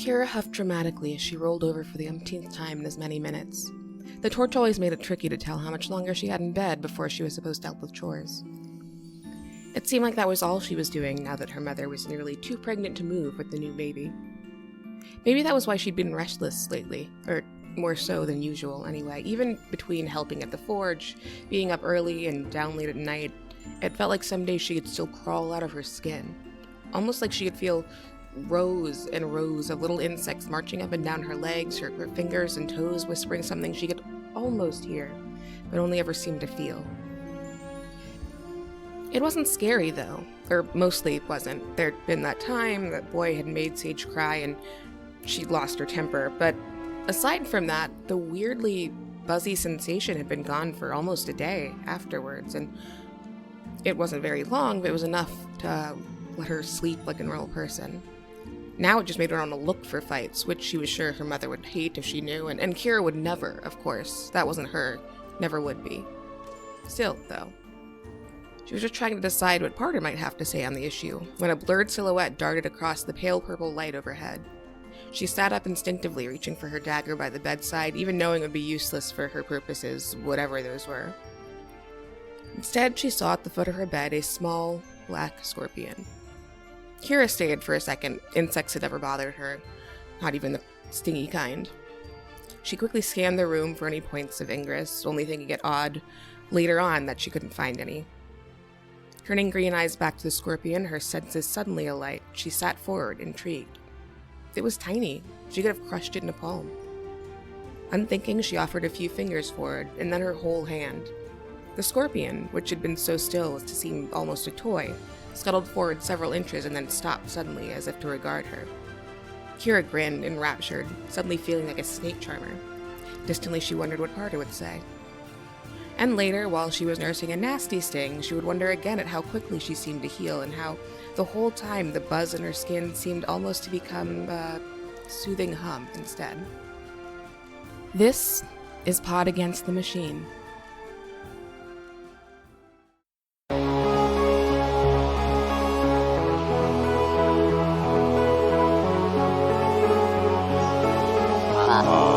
Kira huffed dramatically as she rolled over for the umpteenth time in as many minutes. The torch always made it tricky to tell how much longer she had in bed before she was supposed to help with chores. It seemed like that was all she was doing now that her mother was nearly too pregnant to move with the new baby. Maybe that was why she'd been restless lately, or more so than usual anyway. Even between helping at the forge, being up early and down late at night, it felt like some days she could still crawl out of her skin. Almost like she could feel rows and rows of little insects marching up and down her legs, her fingers and toes whispering something she could almost hear, but only ever seemed to feel. It wasn't scary, though, or mostly it wasn't. There'd been that time that boy had made Sage cry and she'd lost her temper, but aside from that, the weirdly buzzy sensation had been gone for almost a day afterwards, and it wasn't very long, but it was enough to let her sleep like a normal person. Now it just made her want to look for fights, which she was sure her mother would hate if she knew, and Kira would never, of course. That wasn't her. Never would be. Still, though, she was just trying to decide what Parter might have to say on the issue, when a blurred silhouette darted across the pale purple light overhead. She sat up instinctively, reaching for her dagger by the bedside, even knowing it would be useless for her purposes, whatever those were. Instead, she saw at the foot of her bed a small, black scorpion. Kira stayed for a second. Insects had never bothered her, not even the stingy kind. She quickly scanned the room for any points of ingress, only thinking it odd later on that she couldn't find any. Turning green eyes back to the scorpion, her senses suddenly alight, she sat forward, intrigued. It was tiny. She could have crushed it in a palm. Unthinking, she offered a few fingers forward, and then her whole hand. The scorpion, which had been so still as to seem almost a toy, scuttled forward several inches and then stopped suddenly as if to regard her. Kira grinned, enraptured, suddenly feeling like a snake charmer. Distantly, she wondered what Parter would say. And later, while she was nursing a nasty sting, she would wonder again at how quickly she seemed to heal and how the whole time the buzz in her skin seemed almost to become a soothing hum instead. This is Pod Against the Machine.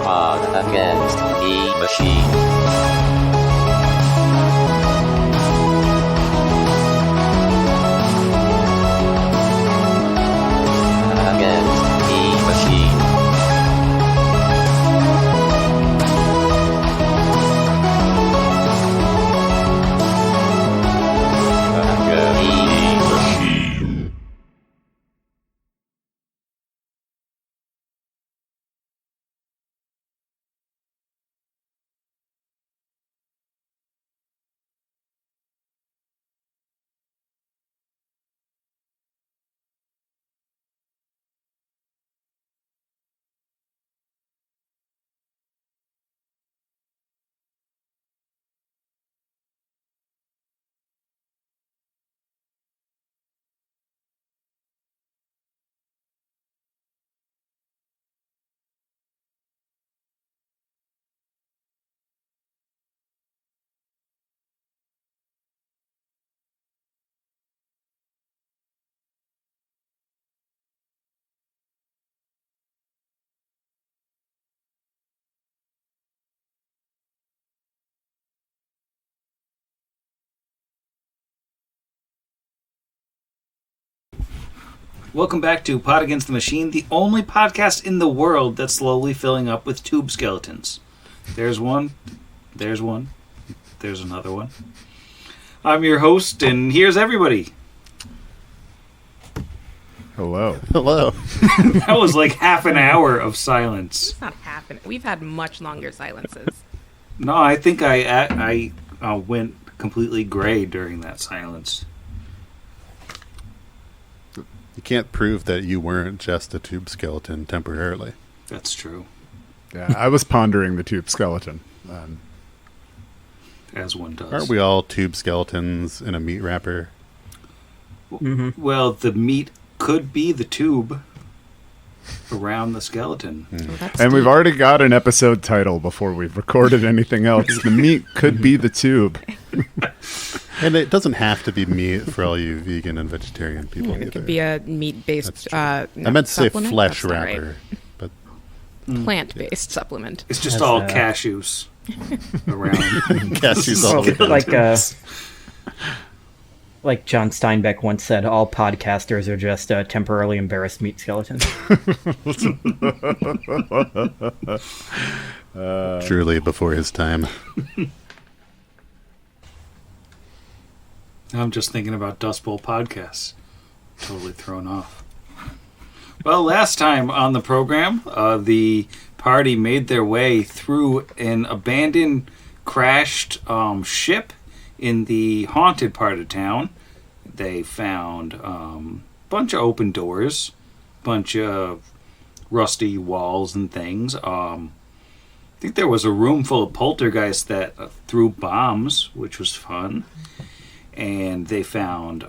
Pod Against the Machine. Welcome back to Pod Against the Machine, the only podcast in the world that's slowly filling up with tube skeletons. There's one, there's one, there's another one. I'm your host, and here's everybody. Hello. Hello. That was like half an hour of silence. It's not happening. We've had much longer silences. No, I think I went completely gray during that silence. You can't prove that you weren't just a tube skeleton temporarily. That's true. Yeah, I was pondering the tube skeleton. As one does. Aren't we all tube skeletons in a meat wrapper? Mm-hmm. Well, the meat could be the tube around the skeleton. And we've already got an episode title before we've recorded anything else. The meat could be the tube. And it doesn't have to be meat for all you vegan and vegetarian people either. It could be a meat-based I meant to say supplement. flesh That's not wrapper. right. plant-based supplement. It's just Has, all cashews around. Cashews all Well, like John Steinbeck once said, all podcasters are just temporarily embarrassed meat skeletons. Truly before his time. I'm just thinking about Dust Bowl podcasts. Totally thrown off. Well, last time on the program, the party made their way through an abandoned, crashed ship in the haunted part of town. They found a bunch of open doors, bunch of rusty walls and things. I think there was a room full of poltergeists that threw bombs, which was fun. And they found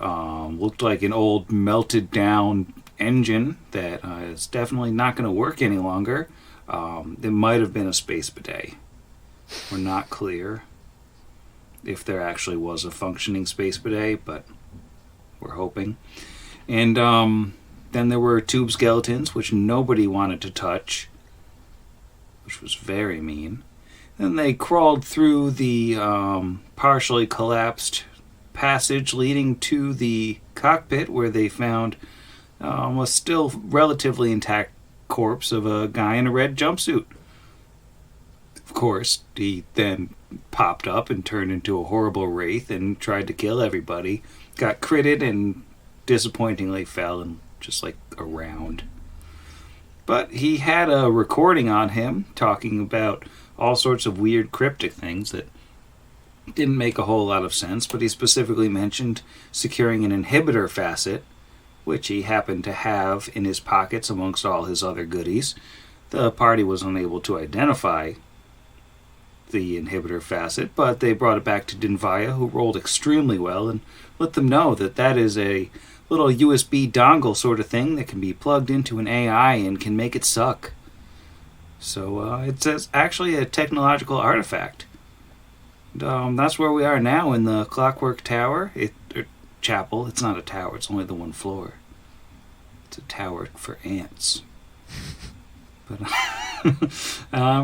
looked like an old melted down engine that is definitely not going to work any longer. It might have been a space bidet. We're not clear if there actually was a functioning space bidet, but we're hoping. And then there were tube skeletons, which nobody wanted to touch, which was very mean. Then they crawled through the partially collapsed passage leading to the cockpit, where they found a still relatively intact corpse of a guy in a red jumpsuit. Of course, he then popped up and turned into a horrible wraith and tried to kill everybody. Got critted and disappointingly fell and just like around. But he had a recording on him talking about all sorts of weird cryptic things that didn't make a whole lot of sense, but he specifically mentioned securing an inhibitor facet, which he happened to have in his pockets amongst all his other goodies. The party was unable to identify the inhibitor facet, but they brought it back to Dinvaya, who rolled extremely well and let them know that that is a little USB dongle sort of thing that can be plugged into an AI and can make it suck. So it's actually a technological artifact. That's where we are now in the Clockwork Tower. Chapel. It's not a tower. It's only the one floor. It's a tower for ants. But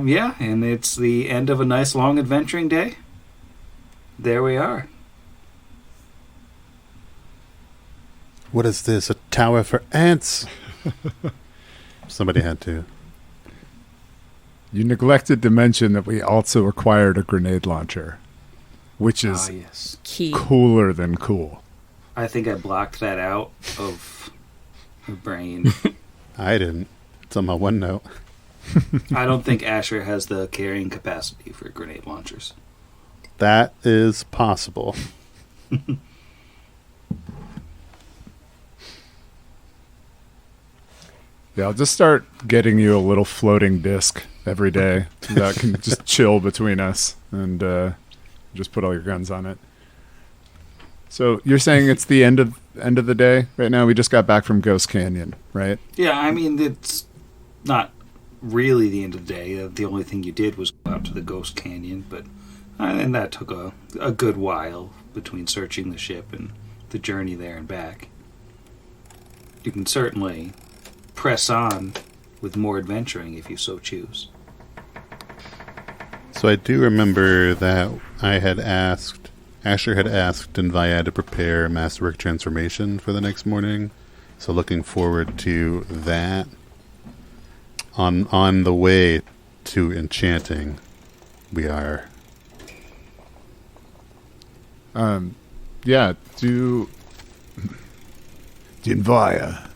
yeah, and it's the end of a nice long adventuring day. There we are. What is this? A tower for ants? Somebody had to. You neglected to mention that we also acquired a grenade launcher, which is Yes. Key. cooler than cool. I think I blocked that out of my brain. I didn't. It's on my OneNote. I don't think Asher has the carrying capacity for grenade launchers. That is possible. Yeah, I'll just start getting you a little floating disc every day that can just chill between us and just put all your guns on it. So you're saying it's the end of the day right now? We just got back from Ghost Canyon, right? Yeah, I mean, it's not really the end of the day. The only thing you did was go out to the Ghost Canyon, but and that took a good while between searching the ship and the journey there and back. You can certainly press on with more adventuring if you so choose. So I do remember that Asher had asked Dinvaya to prepare Masterwork Transformation for the next morning. So looking forward to that. On the way to enchanting, we are. Yeah, Dinvaya,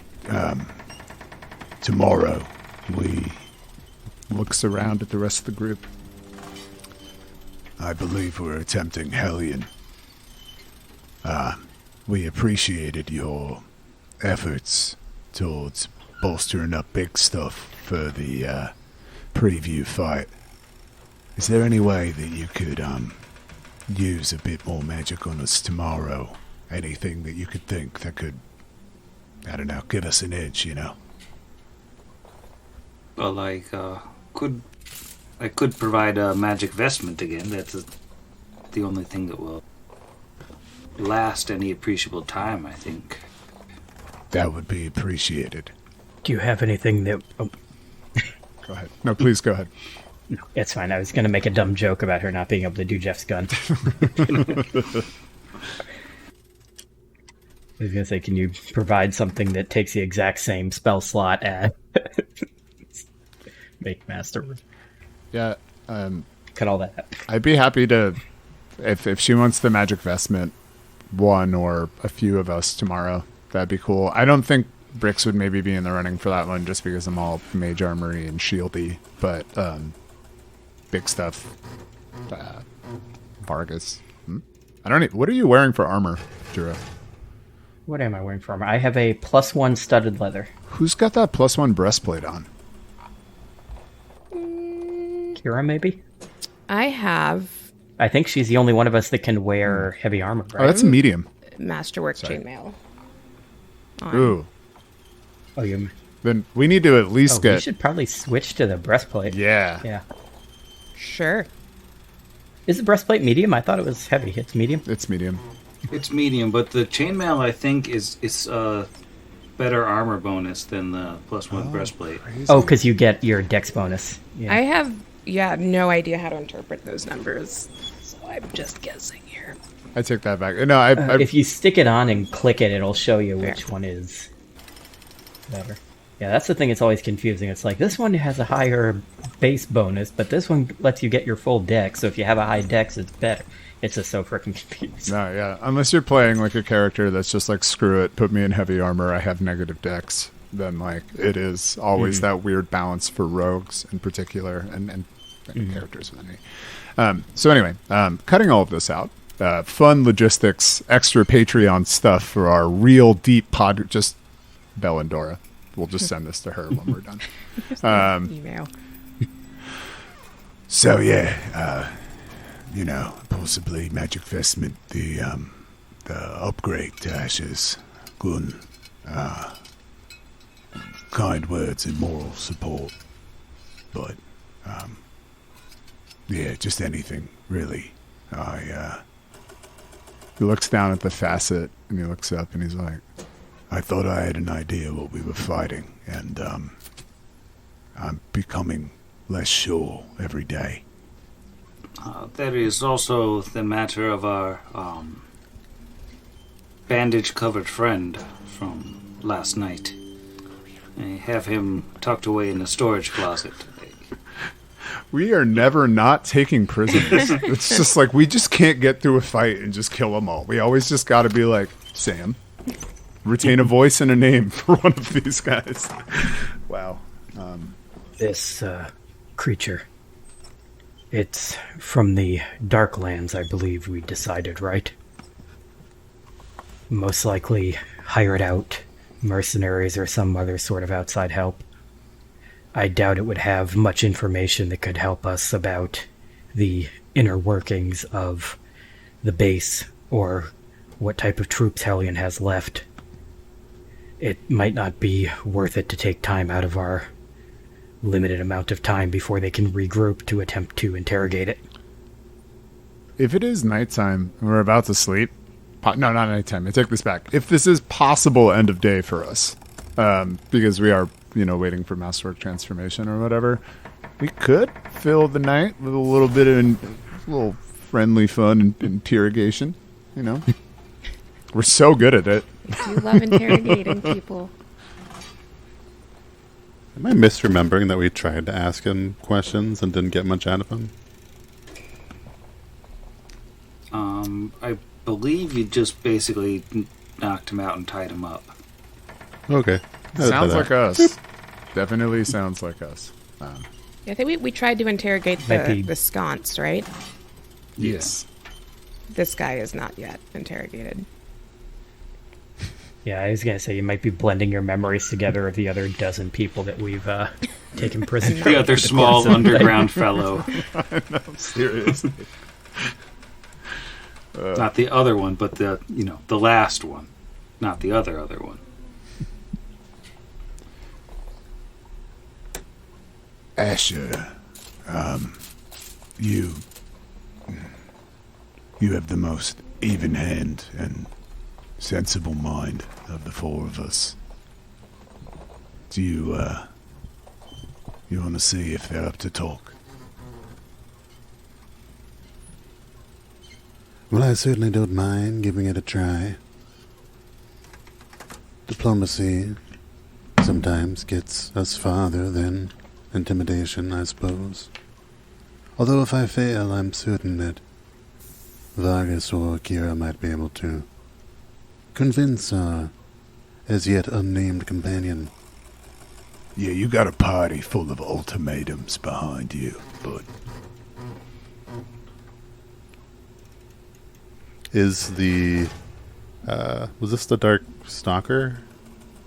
tomorrow we looks around at the rest of the group. I believe we're attempting Hellion. We appreciated your efforts towards bolstering up big stuff for the preview fight. Is there any way that you could use a bit more magic on us tomorrow? Anything that you could think that could, I don't know, give us an edge, you know? Well, I could provide a magic vestment again. That's the only thing that will last any appreciable time, I think. That would be appreciated. Do you have anything that... go ahead. No, please go ahead. No, it's fine. I was going to make a dumb joke about her not being able to do Jeff's gun. I was going to say, can you provide something that takes the exact same spell slot as make master? Yeah. Cut all that out. I'd be happy to, if she wants the magic vestment, one or a few of us tomorrow. That'd be cool. I don't think Brix would maybe be in the running for that one just because I'm all mage armory and shieldy, but big stuff. Vargas. I don't know. What are you wearing for armor, Jura? What am I wearing for armor? I have a +1 studded leather. Who's got that +1 breastplate on? Kira, maybe? I have I think she's the only one of us that can wear heavy armor, right? Oh, that's a medium. Masterwork chainmail. Ooh. Oh, you... Then we need to at least We get... should probably switch to the breastplate. Yeah. Yeah. Sure. Is the breastplate medium? I thought it was heavy. It's medium? It's medium. It's medium, but the chainmail I think is better armor bonus than the +1 breastplate. Crazy. Oh, because you get your dex bonus. Yeah. I have, no idea how to interpret those numbers, so I'm just guessing here. I take that back. No, I if you stick it on and click it, it'll show you which one is better. Yeah, that's the thing that's always confusing. It's like, this one has a higher base bonus, but this one lets you get your full dex, so if you have a high dex, it's better. It's just so freaking confusing. No, yeah. Unless you're playing like a character that's just like, screw it, put me in heavy armor, I have negative dex, then like it is always that weird balance for rogues in particular and characters with any. So anyway, cutting all of this out. Fun logistics, extra Patreon stuff for our real deep pod. Just Belle and Dora. We'll just send this to her when we're done. Email. So yeah, possibly magic vestment, the upgrade to Asher's gun, kind words and moral support, but just anything really. He looks down at the facet and he looks up and he's like, I thought I had an idea what we were fighting, and I'm becoming less sure every day. There is also the matter of our bandage-covered friend from last night. I have him tucked away in the storage closet. we are never not taking prisoners. It's just like, we just can't get through a fight and just kill them all. We always just got to be like, Sam, retain a voice and a name for one of these guys. Wow. This creature, it's from the Darklands, I believe we decided, right? Most likely hired out mercenaries or some other sort of outside help. I doubt it would have much information that could help us about the inner workings of the base or what type of troops Hellion has left. It might not be worth it to take time out of our limited amount of time before they can regroup to attempt to interrogate it. If it is nighttime and we're about to sleep, no, not nighttime, I take this back. If this is possible end of day for us, because we are, waiting for Masterwork transformation or whatever, we could fill the night with a little bit of a little friendly fun and interrogation, We're so good at it. You love interrogating people. Am I misremembering that we tried to ask him questions and didn't get much out of him? I believe you just basically knocked him out and tied him up. Okay. Sounds like us. Definitely sounds like us. I think we tried to interrogate the sconce, right? Yes. This guy is not yet interrogated. Yeah, I was going to say, you might be blending your memories together of the other dozen people that we've taken prisoner. The other small underground fellow. I know, seriously. Not the other one, but the last one. Not the other one. Asher, you have the most even hand and sensible mind of the four of us. Do you You want to see if they're up to talk? Well, I certainly don't mind giving it a try. Diplomacy sometimes gets us farther than intimidation, I suppose. Although if I fail, I'm certain that Vargas or Kira might be able to convince our as yet unnamed companion. Yeah, you got a party full of ultimatums behind you, but Is the was this the Dark Stalker?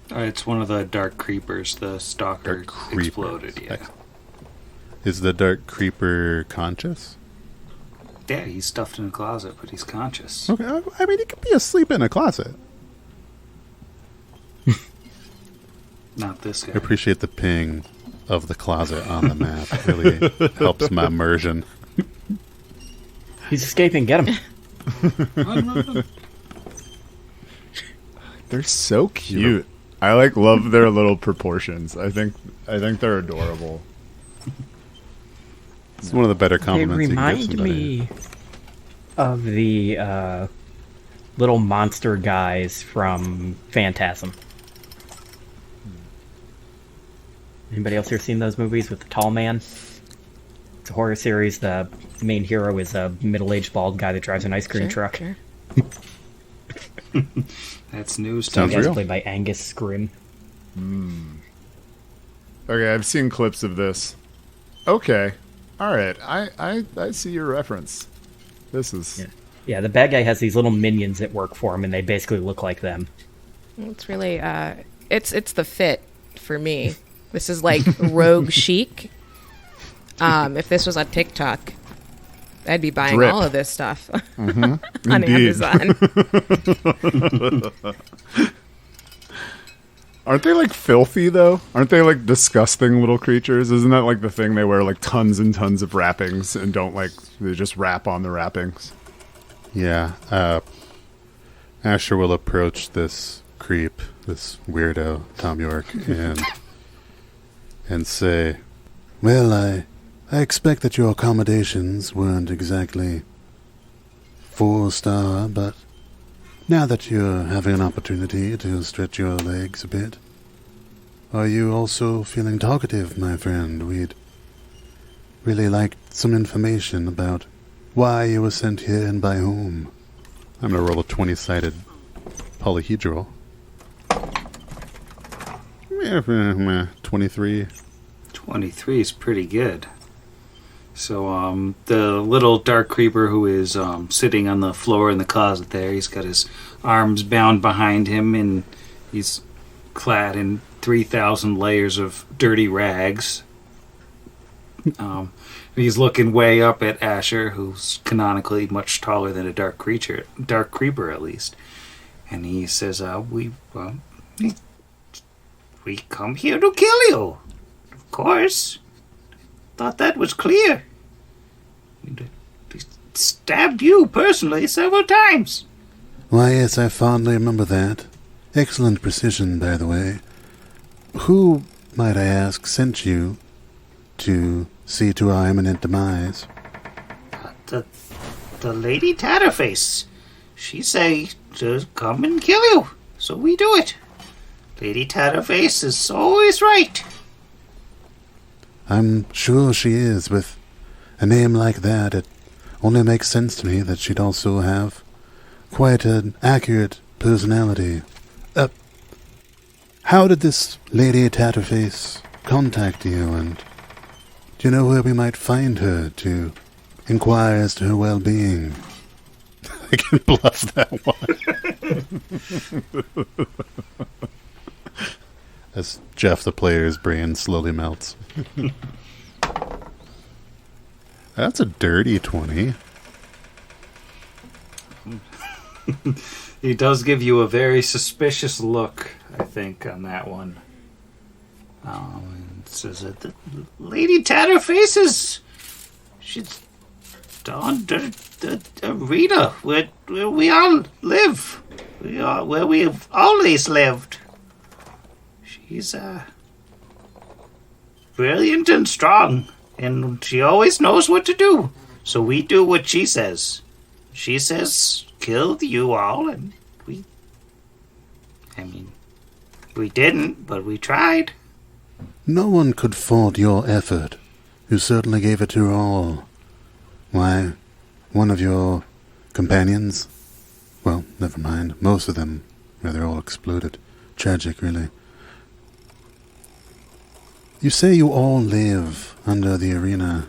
It's one of the Dark Creepers. The Stalker Dark Creeper. exploded, yeah. Is the Dark Creeper conscious? Yeah, he's stuffed in a closet, but he's conscious. Okay, I mean, he could be asleep in a closet. Not this guy. I appreciate the ping of the closet on the map. It really helps my immersion. He's escaping. Get him. They're so cute. I love their little proportions. I think they're adorable. It's one of the better They compliments you can give remind somebody. me of the little monster guys from Phantasm. Anybody else here seen those movies with the tall man? It's a horror series. The main hero is a middle-aged bald guy that drives an ice cream truck. Sure. That's news to Sounds me. He's real. played by Angus Scrim. Okay, I've seen clips of this. Okay. Alright, I see your reference. This is... Yeah, the bad guy has these little minions that work for him, and they basically look like them. It's really it's the fit for me. This is like rogue chic. If this was on TikTok, I'd be buying Drip. all of this stuff Mm-hmm. on Indeed. Amazon. Aren't they filthy though? Aren't they disgusting little creatures? Isn't that the thing they wear tons and tons of wrappings and don't they just wrap on the wrappings? Yeah. Asher will approach this creep, this weirdo, Tom York, and say, "Well, I expect that your accommodations weren't exactly 4-star, but now that you're having an opportunity to stretch your legs a bit, are you also feeling talkative, my friend? We'd really like some information about why you were sent here and by whom." I'm going to roll a 20-sided polyhedral. 23. 23 is pretty good. So, the little dark creeper who is sitting on the floor in the closet there, he's got his arms bound behind him, and he's clad in 3,000 layers of dirty rags. He's looking way up at Asher, who's canonically much taller than a dark creeper at least. And he says, we come here to kill you. Of course. Thought that was clear. We stabbed you personally several times. Why, yes, I fondly remember that. Excellent precision, by the way. Who, might I ask, sent you to see to our imminent demise? The Lady Tatterface. She say to come and kill you. So we do it. Lady Tatterface is always right. I'm sure she is. With a name like that, it only makes sense to me that she'd also have quite an accurate personality. How did this Lady Tatterface contact you, and do you know where we might find her to inquire as to her well-being? I can bluff that one. As Jeff, the player's brain slowly melts. That's a dirty 20. He does give you a very suspicious look, I think, on that one. It says that the Lady Tatterface she's on the arena where we all live. Where we've always lived. She's brilliant and strong, and she always knows what to do. So we do what she says. She says, kill you all, and we didn't, but we tried. No one could fault your effort. You certainly gave it your all. Why, one of your companions? Well, never mind. Most of them, they're all exploded. Tragic, really. You say you all live under the arena.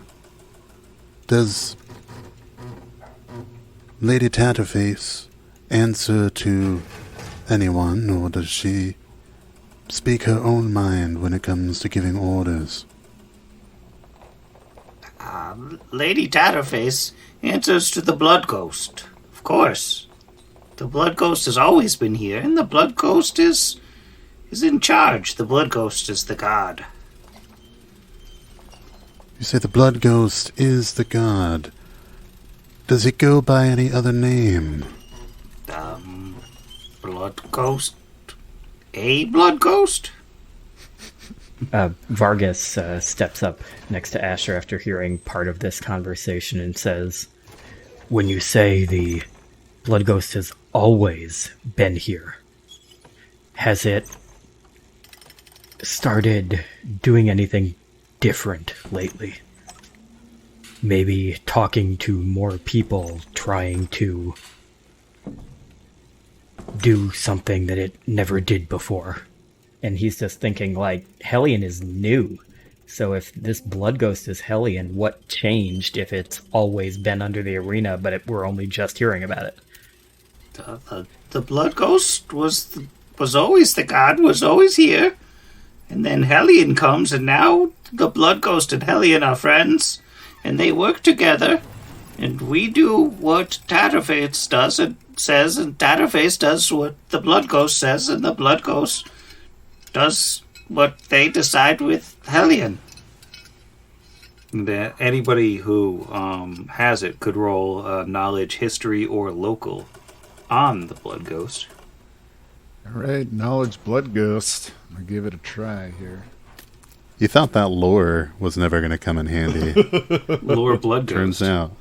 Does Lady Tatterface answer to anyone, or does she speak her own mind when it comes to giving orders? Lady Tatterface answers to the Blood Ghost. Of course. The Blood Ghost has always been here, and the Blood Ghost is in charge. The Blood Ghost is the god. You say the Blood Ghost is the god. Does it go by any other name? Blood Ghost? A Blood Ghost? Vargas steps up next to Asher after hearing part of this conversation and says, "When you say the Blood Ghost has always been here, has it started doing anything different lately? Maybe talking to more people, trying to do something that it never did before?" And he's just thinking, like, Hellion is new. So if this Blood Ghost is Hellion, what changed if it's always been under the arena, but we're only just hearing about it? The Blood Ghost was always the god, was always here. And then Hellion comes, and now the Blood Ghost and Hellion are friends. And they work together. And we do what Tatterface does and says, and Tatterface does what the Blood Ghost says, and the Blood Ghost does what they decide with Hellion. Anybody who has it could roll knowledge, history, or local on the Blood Ghost. All right, knowledge Blood Ghost. I'll give it a try here. You thought that lore was never going to come in handy. Lore Blood Ghost. Turns out.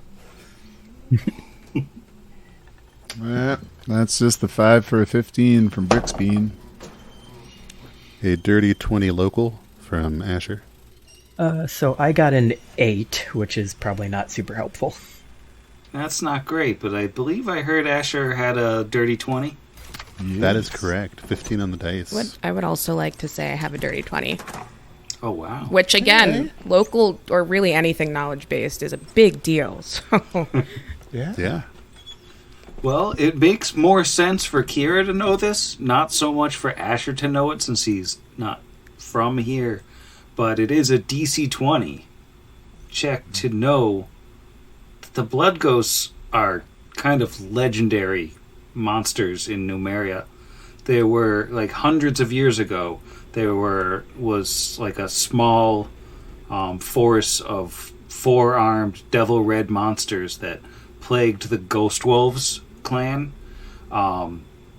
That's just the 5 for a 15 from Brixbean. A dirty 20 local from Asher. So I got an 8, which is probably not super helpful. That's not great, but I believe I heard Asher had a dirty 20. Yes. That is correct. 15 on the dice. I would also like to say I have a dirty 20. Oh, wow. Which, again, local or really anything knowledge-based is a big deal. So, Yeah. Well, it makes more sense for Kira to know this, not so much for Asher to know it since he's not from here. But it is a DC 20 check to know that the Blood Ghosts are kind of legendary monsters in Numeria. They were, like, hundreds of years ago, there was like a small force of 4-armed devil red monsters that plagued the Ghost Wolves clan.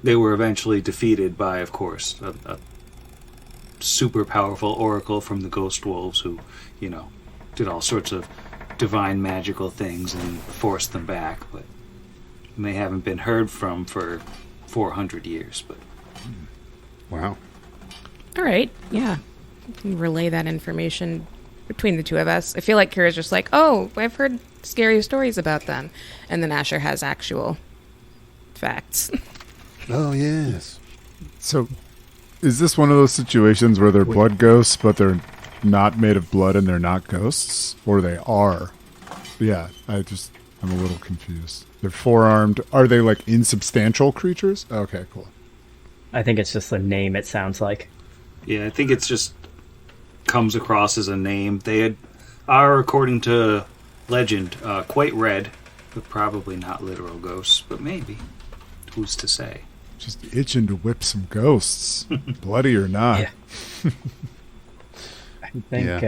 They were eventually defeated by, of course, a super powerful oracle from the Ghost Wolves who, did all sorts of divine magical things and forced them back. But they haven't been heard from for 400 years. But Wow. all right, yeah. You can relay that information between the two of us. I feel like Kira's just like, oh, I've heard scary stories about them. And then Asher has actual facts. Oh, yes. So, is this one of those situations where they're blood ghosts, but they're not made of blood and they're not ghosts? Or they are? Yeah, I'm a little confused. They're 4-armed. Are they like insubstantial creatures? Okay, cool. I think it's just a name, it sounds like. yeah, I think it's just comes across as a name. They are, according to legend, quite red, but probably not literal ghosts, but maybe. Who's to say? Just itching to whip some ghosts, bloody or not. Yeah. I think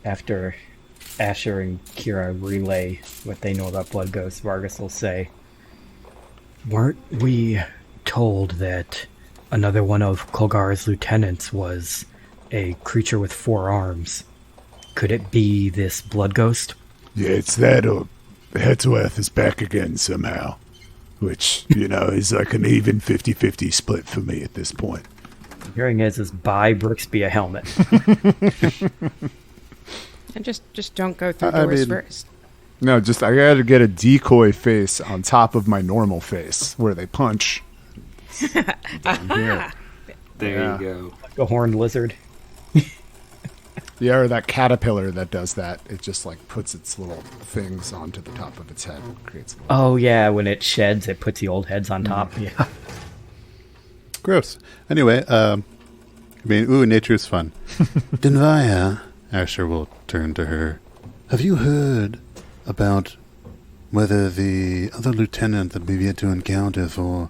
after Asher and Kira relay what they know about blood ghosts, Vargas will say, "Weren't we told that another one of Kolgar's lieutenants was a creature with 4 arms? Could it be this blood ghost? Yeah, it's that or Hetsworth is back again somehow. Which, is like an even 50-50 split for me at this point. Hearing is buy Brixby a helmet. And just don't go through doors first. No, just I gotta get a decoy face on top of my normal face where they punch. Down here. There you go. Like a horned lizard. Yeah, or that caterpillar that does that. It just like puts its little things onto the top of its head and creates. Oh yeah, when it sheds, it puts the old heads on top. Yeah. Gross. Anyway, nature's fun. Denvaya, Asher will turn to her. Have you heard about whether the other lieutenant that we've yet to encounter for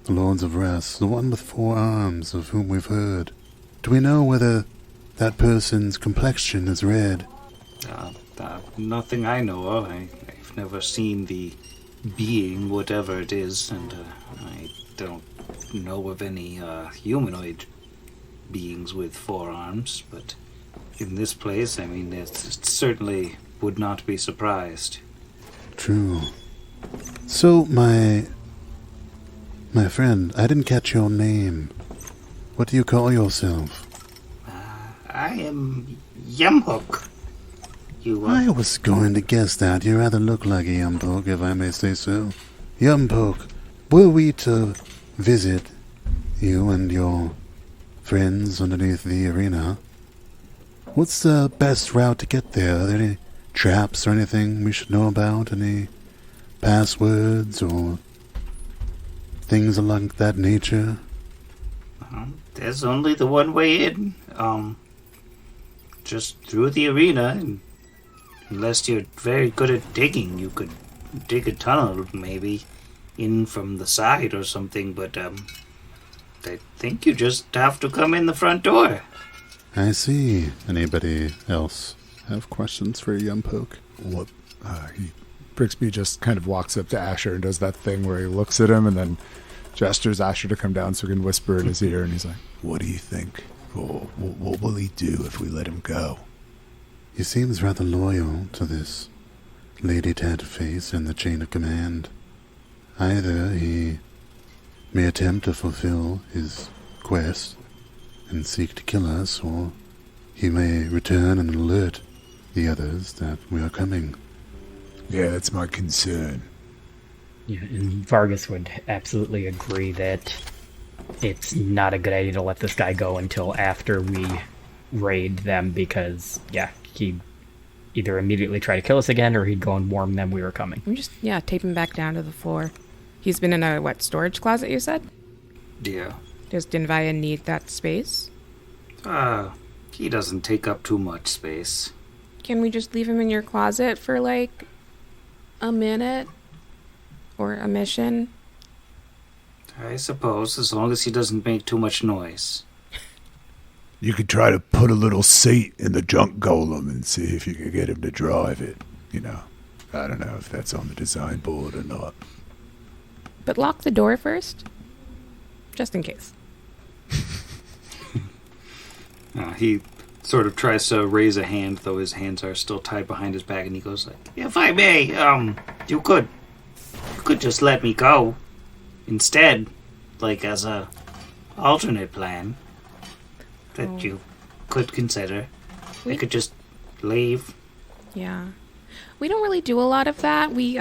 the Lords of Rest, the one with 4 arms of whom we've heard, do we know whether that person's complexion is red? Nothing I know of. I've never seen the being, whatever it is, and I don't know of any humanoid beings with 4 arms, but in this place, it certainly would not be surprised. True. So, my friend, I didn't catch your name. What do you call yourself? I am Yumhook. I was going to guess that. You rather look like a Yumpoke, if I may say so. Yumpoke, were we to visit you and your friends underneath the arena, what's the best route to get there? Are there any traps or anything we should know about? Any passwords or things along that nature? There's only the one way in. Just through the arena, and unless you're very good at digging, you could dig a tunnel, maybe, in from the side or something, but, I think you just have to come in the front door. I see. Anybody else have questions for Yumpoke? What? Brixby just kind of walks up to Asher and does that thing where he looks at him and then gestures Asher to come down so he can whisper in his ear, and he's like, What do you think? Or what will he do if we let him go? He seems rather loyal to this Lady Tatterface and the chain of command. Either he may attempt to fulfill his quest and seek to kill us, or he may return and alert the others that we are coming. Yeah, that's my concern. Yeah, and Vargas would absolutely agree that it's not a good idea to let this guy go until after we raid them, because, he'd either immediately try to kill us again, or he'd go and warn them we were coming. We just, tape him back down to the floor. He's been in a, storage closet, you said? Yeah. Does Denvaya need that space? He doesn't take up too much space. Can we just leave him in your closet for, a minute? Or a mission? I suppose, as long as he doesn't make too much noise. You could try to put a little seat in the junk golem and see if you could get him to drive it. I don't know if that's on the design board or not. But lock the door first. Just in case. He sort of tries to raise a hand, though his hands are still tied behind his back, and he goes like, If I may, you could just let me go. Instead, as a alternate plan that you could consider. I could just leave. Yeah. We don't really do a lot of that. We,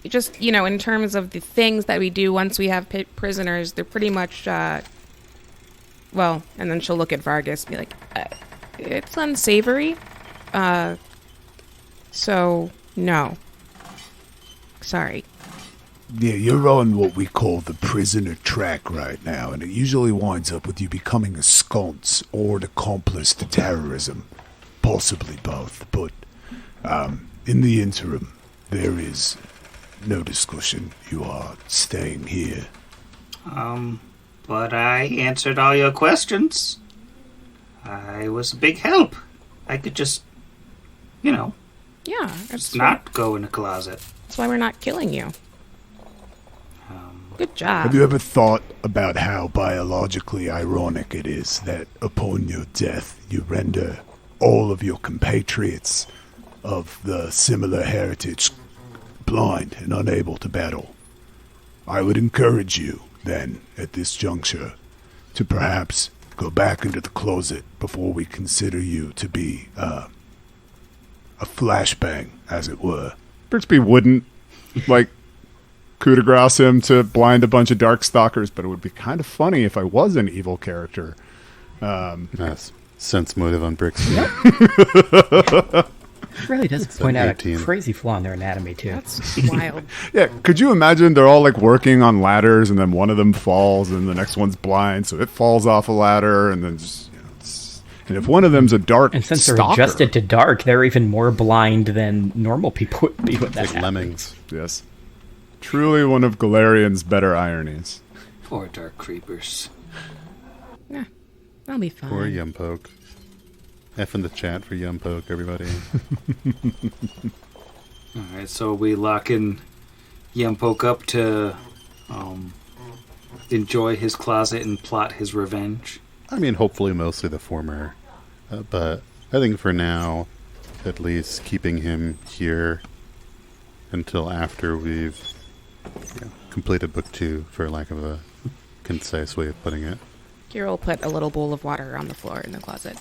just, in terms of the things that we do once we have prisoners, they're pretty much, and then she'll look at Vargas and be like, it's unsavory. So, no. Sorry. Yeah, you're on what we call the prisoner track right now, and it usually winds up with you becoming a sconce or an accomplice to terrorism. Possibly both, but in the interim, there is no discussion. You are staying here. But I answered all your questions. I was a big help. I could just, Yeah. just not go in a closet. That's why we're not killing you. Good job. Have you ever thought about how biologically ironic it is that upon your death you render all of your compatriots of the similar heritage blind and unable to battle. I would encourage you, then, at this juncture, to perhaps go back into the closet before we consider you to be a flashbang, as it were. Brixby wouldn't, like, coup de grace him to blind a bunch of Darkstalkers, but it would be kind of funny if I was an evil character. Yes. Sense motive on Brixby. It really does point out 18. a crazy flaw in their anatomy, too. That's wild. Yeah, could you imagine they're all, like, working on ladders, and then one of them falls, and the next one's blind, so it falls off a ladder, and then just, and if one of them's a dark And since they're stalker, adjusted to dark, they're even more blind than normal people would be with that Like happens. lemmings. yes, truly one of Galarian's better ironies. Poor dark creepers. Yeah, that'll be fine. Poor Yumpoke. F in the chat for Yumpoke, everybody. Alright, so we lock in Yumpoke up to enjoy his closet and plot his revenge. I mean, hopefully mostly the former. But I think for now, at least keeping him here until after we've completed book 2, for lack of a concise way of putting it. Kira will put a little bowl of water on the floor in the closet.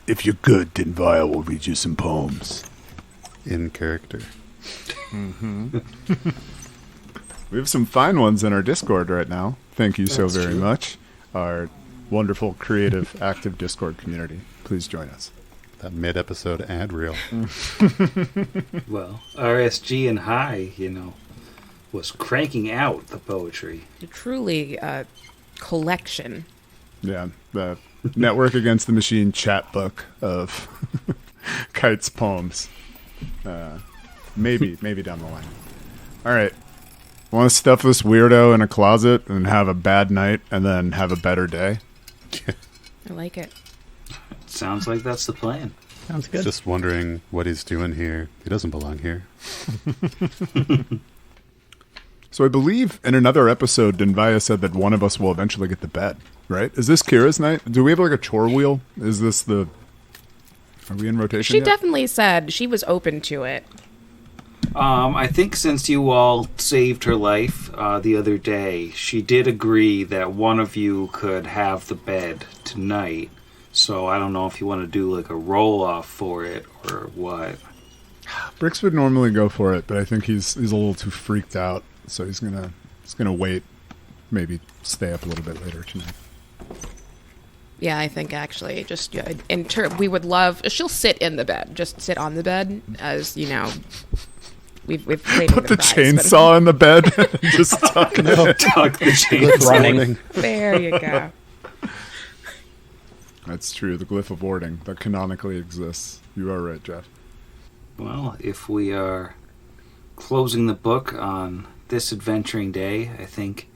If you're good, then Vile will read you some poems. In character. We have some fine ones in our Discord right now. Thank you so That's very true. much. Our wonderful, creative, active Discord community. Please join us. That mid-episode ad reel. Well, RSG and High, was cranking out the poetry. Truly a collection. Yeah, the Network Against the Machine chat book of Kite's poems. Maybe down the line. All right. Want to stuff this weirdo in a closet and have a bad night and then have a better day? I like it. Sounds like that's the plan. Sounds good. Just wondering what he's doing here. He doesn't belong here. So I believe in another episode, Denvaya said that one of us will eventually get to bed, right? Is this Kira's night? Do we have like a chore wheel? Is this the... Are we in rotation She yet? definitely said she was open to it. I think since you all saved her life the other day, she did agree that one of you could have the bed tonight. So I don't know if you want to do like a roll-off for it or what. Brix would normally go for it, but I think he's a little too freaked out, so he's gonna wait, maybe stay up a little bit later tonight. Yeah, I think actually, just we would love. She'll sit in the bed, just sit on the bed, as you know. We've played Put the chainsaw in the bed and just tuck it. Tuck the chainsaw. Running. There you go. That's true. The glyph of warding that canonically exists. You are right, Jeff. Well, if we are closing the book on this adventuring day, I think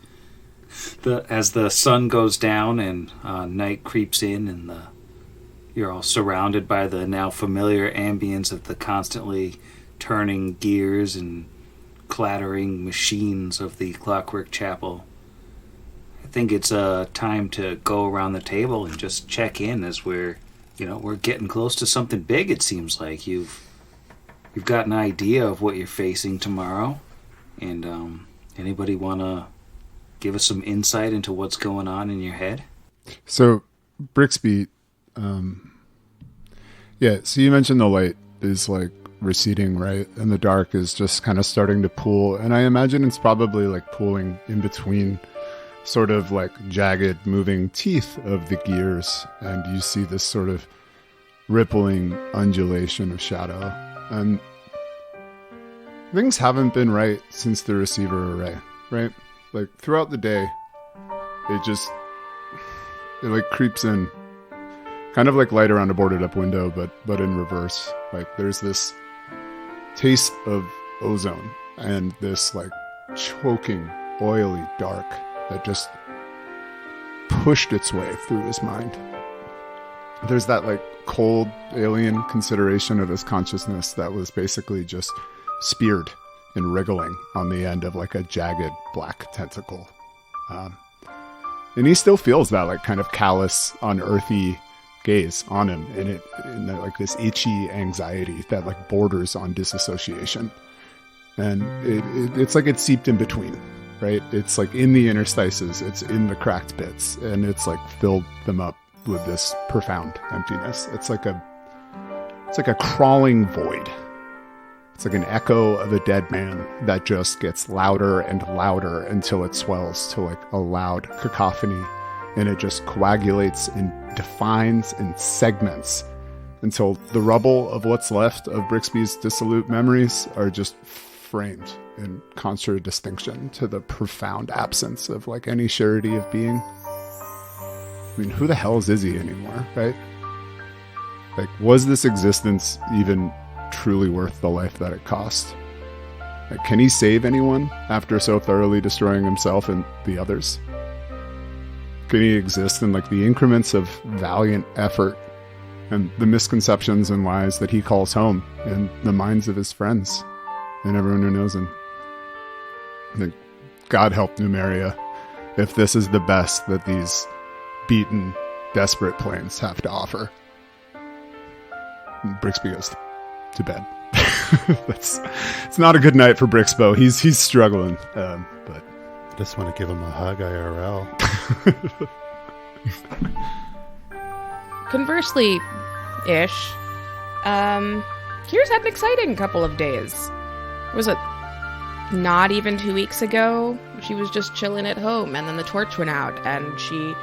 as the sun goes down and night creeps in and you're all surrounded by the now familiar ambience of the constantly turning gears and clattering machines of the Clockwork Chapel, I think it's time to go around the table and just check in as we're getting close to something big. It seems like you've got an idea of what you're facing tomorrow, and anybody want to give us some insight into what's going on in your head? So, Brixby, so you mentioned the light is like receding, right? And the dark is just kind of starting to pool. And I imagine it's probably like pooling in between sort of like jagged moving teeth of the gears. And you see this sort of rippling undulation of shadow. And things haven't been right since the receiver array, right? Like throughout the day, it like creeps in, kind of like light around a boarded up window, but in reverse. Like there's this taste of ozone and this like choking, oily dark that just pushed its way through his mind. There's that like cold alien consideration of his consciousness that was basically just speared and wriggling on the end of like a jagged black tentacle. And he still feels that like kind of callous, unearthly gaze on him, and like this itchy anxiety that like borders on disassociation. And it's like it's seeped in between, right? It's like in the interstices, it's in the cracked bits, and it's like filled them up with this profound emptiness. It's like a crawling void. It's like an echo of a dead man that just gets louder and louder until it swells to like a loud cacophony, and it just coagulates and defines and segments until the rubble of what's left of Brixby's dissolute memories are just framed in contradistinction to the profound absence of like any surety of being. I mean, who the hell is Izzy anymore, right? Like, was this existence even truly worth the life that it cost? Like, can he save anyone after so thoroughly destroying himself and the others? Can he exist in like the increments of valiant effort and the misconceptions and lies that he calls home in the minds of his friends and everyone who knows him? I think, God help Numeria if this is the best that these beaten, desperate plains have to offer. And Brixby goes to bed. It's not a good night for Brixbo. He's struggling, but Just want to give him a hug IRL. Conversely, ish, Kira's had an exciting couple of days. Was it not even 2 weeks ago? She was just chilling at home, and then the torch went out, and she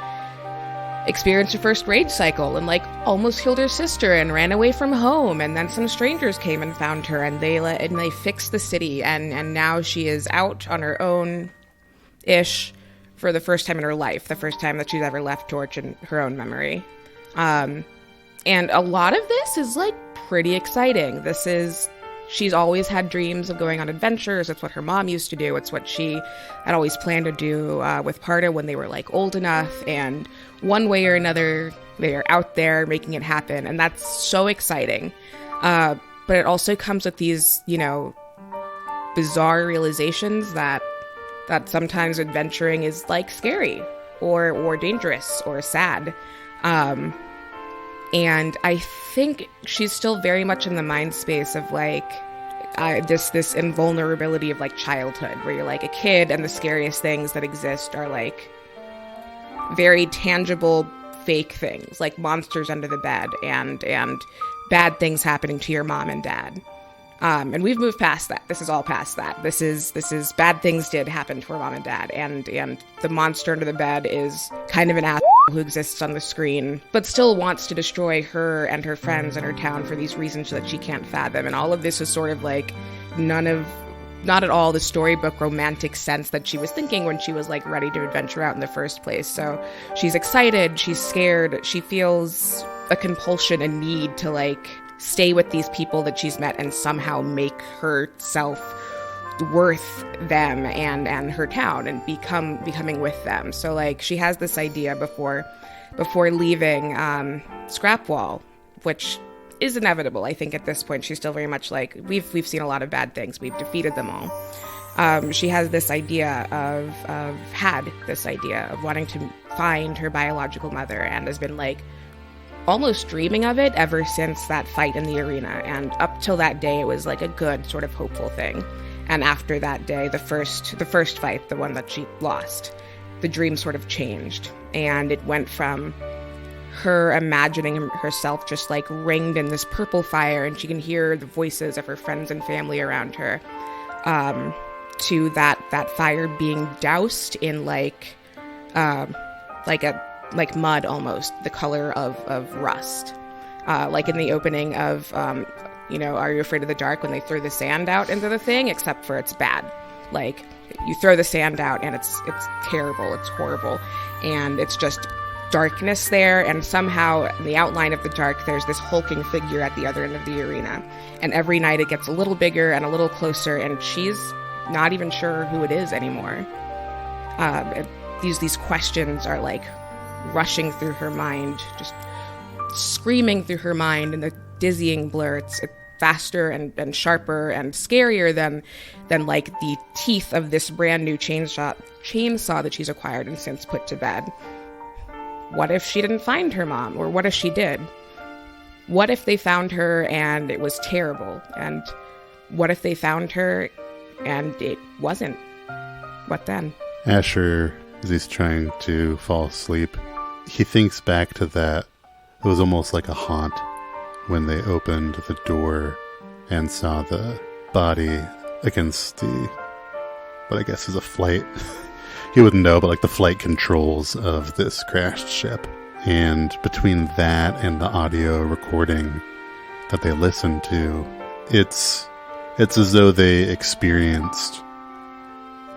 experienced her first rage cycle, and like almost killed her sister, and ran away from home. And then some strangers came and found her, and they fixed the city, and now she is out on her own, ish, for the first time in her life, the first time that she's ever left Torch in her own memory. And a lot of this is like pretty exciting. She's always had dreams of going on adventures. It's what her mom used to do. It's what she had always planned to do with Parta when they were like old enough. And one way or another, they are out there making it happen. And that's so exciting. But it also comes with these, bizarre realizations that sometimes adventuring is like scary or dangerous or sad. And I think she's still very much in the mind space of like this invulnerability of like childhood, where you're like a kid and the scariest things that exist are like very tangible fake things, like monsters under the bed and bad things happening to your mom and dad. And we've moved past that. This is all past that. This is bad things did happen to her mom and dad, and the monster under the bed is kind of an asshole who exists on the screen, but still wants to destroy her and her friends and her town for these reasons that she can't fathom. And all of this is sort of like not at all the storybook romantic sense that she was thinking when she was like ready to adventure out in the first place. So she's excited, she's scared, she feels a compulsion, a need to like stay with these people that she's met and somehow make herself worth them and her town and becoming with them. So like she has this idea before leaving Scrapwall, which is inevitable. I think at this point she's still very much like we've seen a lot of bad things, we've defeated them all. She has this idea had this idea of wanting to find her biological mother, and has been like almost dreaming of it ever since that fight in the arena. And up till that day, it was like a good sort of hopeful thing. And after that day, the first fight, the one that she lost, the dream sort of changed. And it went from her imagining herself just like ringed in this purple fire, and she can hear the voices of her friends and family around her, to that fire being doused in like mud almost, the color of rust. Like in the opening of, Are You Afraid of the Dark, when they throw the sand out into the thing, except for it's bad. Like, you throw the sand out and it's terrible, it's horrible, and it's just darkness there, and somehow in the outline of the dark there's this hulking figure at the other end of the arena. And every night it gets a little bigger and a little closer, and she's not even sure who it is anymore. These questions are like rushing through her mind, just screaming through her mind in the dizzying blur. It's faster and sharper and scarier than like the teeth of this brand new chainsaw that she's acquired and since put to bed. what if she didn't find her mom? Or what if she did? What if they found her and it was terrible? And what if they found her and it wasn't? What then? Asher, as he's trying to fall asleep, he thinks back to that. It was almost like a haunt when they opened the door and saw the body against the, what I guess is a flight. He wouldn't know, but like the flight controls of this crashed ship. And between that and the audio recording that they listened to, it's as though they experienced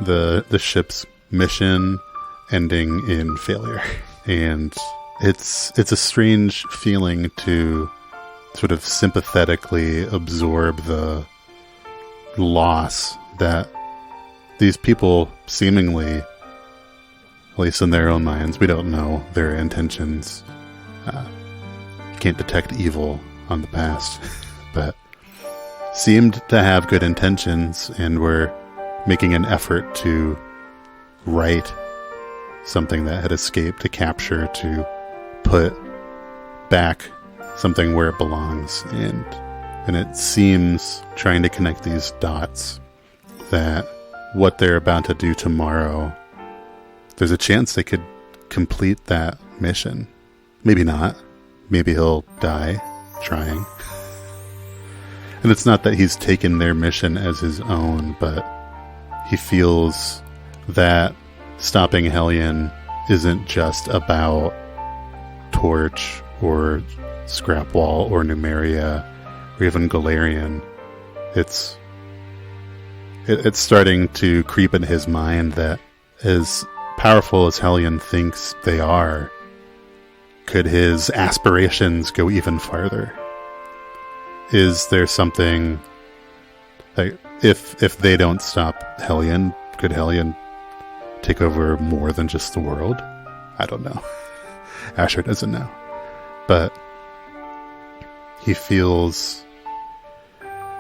the ship's mission ending in failure. And it's a strange feeling to sort of sympathetically absorb the loss that these people seemingly, at least in their own minds, we don't know their intentions. You can't detect evil on the past, but seemed to have good intentions and were making an effort to right something that had escaped, to capture, to put back something where it belongs. And it seems, trying to connect these dots, that what they're about to do tomorrow, there's a chance they could complete that mission. Maybe not. Maybe he'll die trying. And it's not that he's taken their mission as his own, but he feels that stopping Hellion isn't just about Torch or Scrapwall or Numeria or even Galarian. It's starting to creep in his mind that as powerful as Hellion thinks they are, could his aspirations go even farther? Is there something like, if they don't stop Hellion, could Hellion take over more than just the world? I don't know. Asher doesn't know. But he feels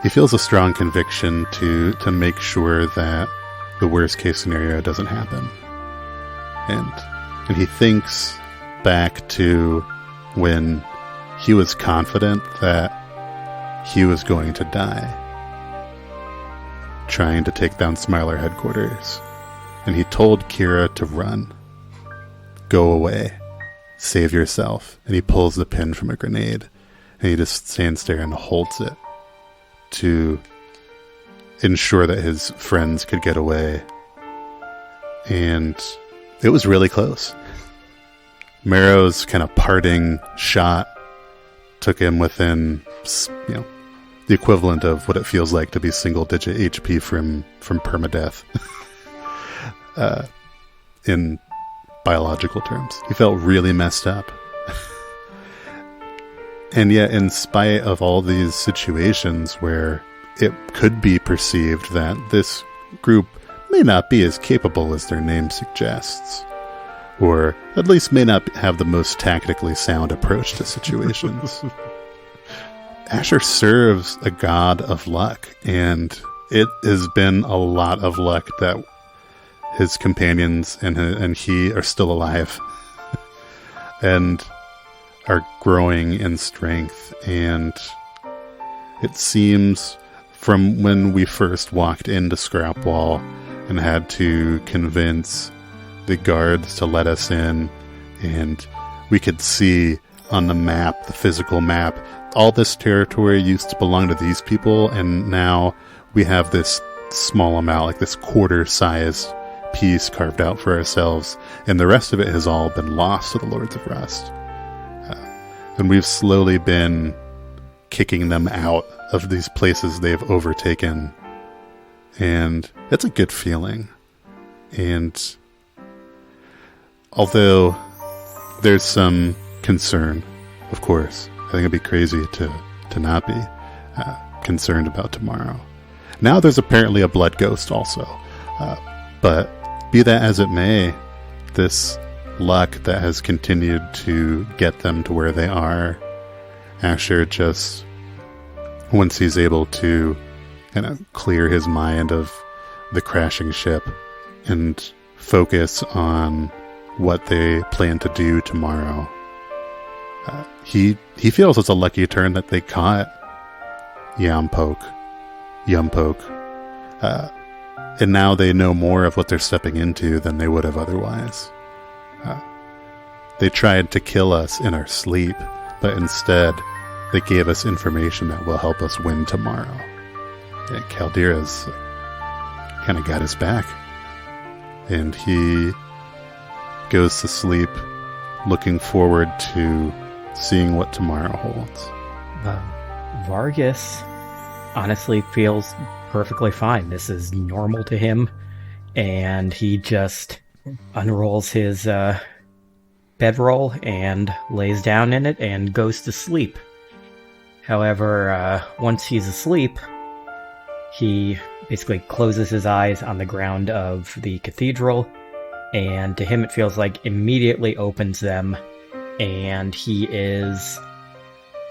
a strong conviction to make sure that the worst case scenario doesn't happen. And he thinks back to when he was confident that he was going to die, trying to take down Smiler headquarters. And he told Kira to run. Go away. Save yourself. And he pulls the pin from a grenade. And he just stands there and holds it to ensure that his friends could get away. And it was really close. Marrow's kind of parting shot took him within, the equivalent of what it feels like to be single-digit HP from permadeath. In biological terms. He felt really messed up. And yet, in spite of all these situations where it could be perceived that this group may not be as capable as their name suggests, or at least may not have the most tactically sound approach to situations, Asher serves a god of luck, and it has been a lot of luck that his companions and he are still alive and are growing in strength. And it seems from when we first walked into Scrapwall and had to convince the guards to let us in, and we could see on the map, the physical map, all this territory used to belong to these people, and now we have this small amount, like this quarter-sized piece carved out for ourselves, and the rest of it has all been lost to the Lords of Rust. And we've slowly been kicking them out of these places they've overtaken, and it's a good feeling. And although there's some concern, of course, I think it'd be crazy to not be concerned about tomorrow. Now there's apparently a blood ghost also, but be that as it may, this luck that has continued to get them to where they are, Asher just, once he's able to kind of clear his mind of the crashing ship and focus on what they plan to do tomorrow. He feels it's a lucky turn that they caught Yumpoke. And now they know more of what they're stepping into than they would have otherwise. They tried to kill us in our sleep, but instead they gave us information that will help us win tomorrow. And Caldera's kind of got his back. And he goes to sleep looking forward to seeing what tomorrow holds. Vargas honestly feels perfectly fine. This is normal to him, and he just unrolls his bedroll and lays down in it and goes to sleep. However, once he's asleep, he basically closes his eyes on the ground of the cathedral, and to him it feels like immediately opens them, and he is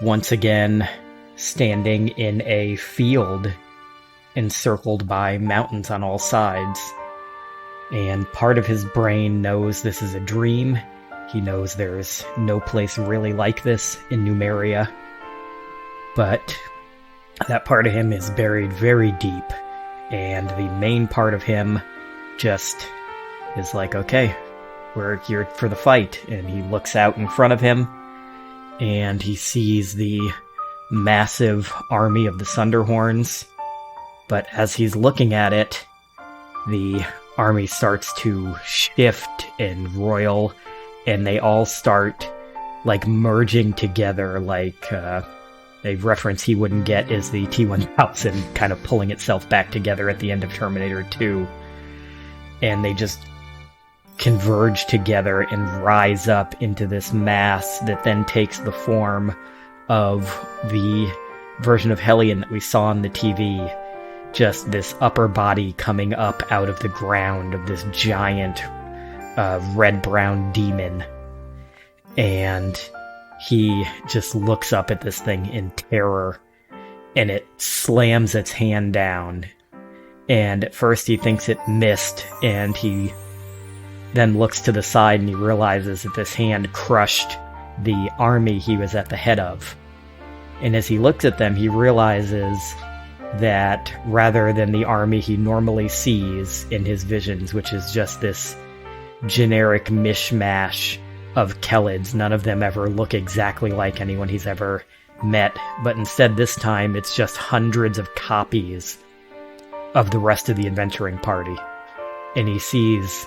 once again standing in a field encircled by mountains on all sides. And part of his brain knows this is a dream. He knows there's no place really like this in Numeria. But that part of him is buried very deep. And the main part of him just is like, okay, we're here for the fight. And he looks out in front of him, and he sees the massive army of the Sunderhorns. But as he's looking at it, the army starts to shift and roil, and they all start like merging together. Like a reference he wouldn't get is the T-1000 kind of pulling itself back together at the end of Terminator 2. And they just converge together and rise up into this mass that then takes the form of the version of Hellion that we saw on the TV. Just this upper body coming up out of the ground of this giant red-brown demon. And he just looks up at this thing in terror, and it slams its hand down. And at first he thinks it missed, and he then looks to the side and he realizes that this hand crushed the army he was at the head of. And as he looks at them, he realizes that rather than the army he normally sees in his visions, which is just this generic mishmash of Kellids, none of them ever look exactly like anyone he's ever met, but instead this time it's just hundreds of copies of the rest of the adventuring party. And he sees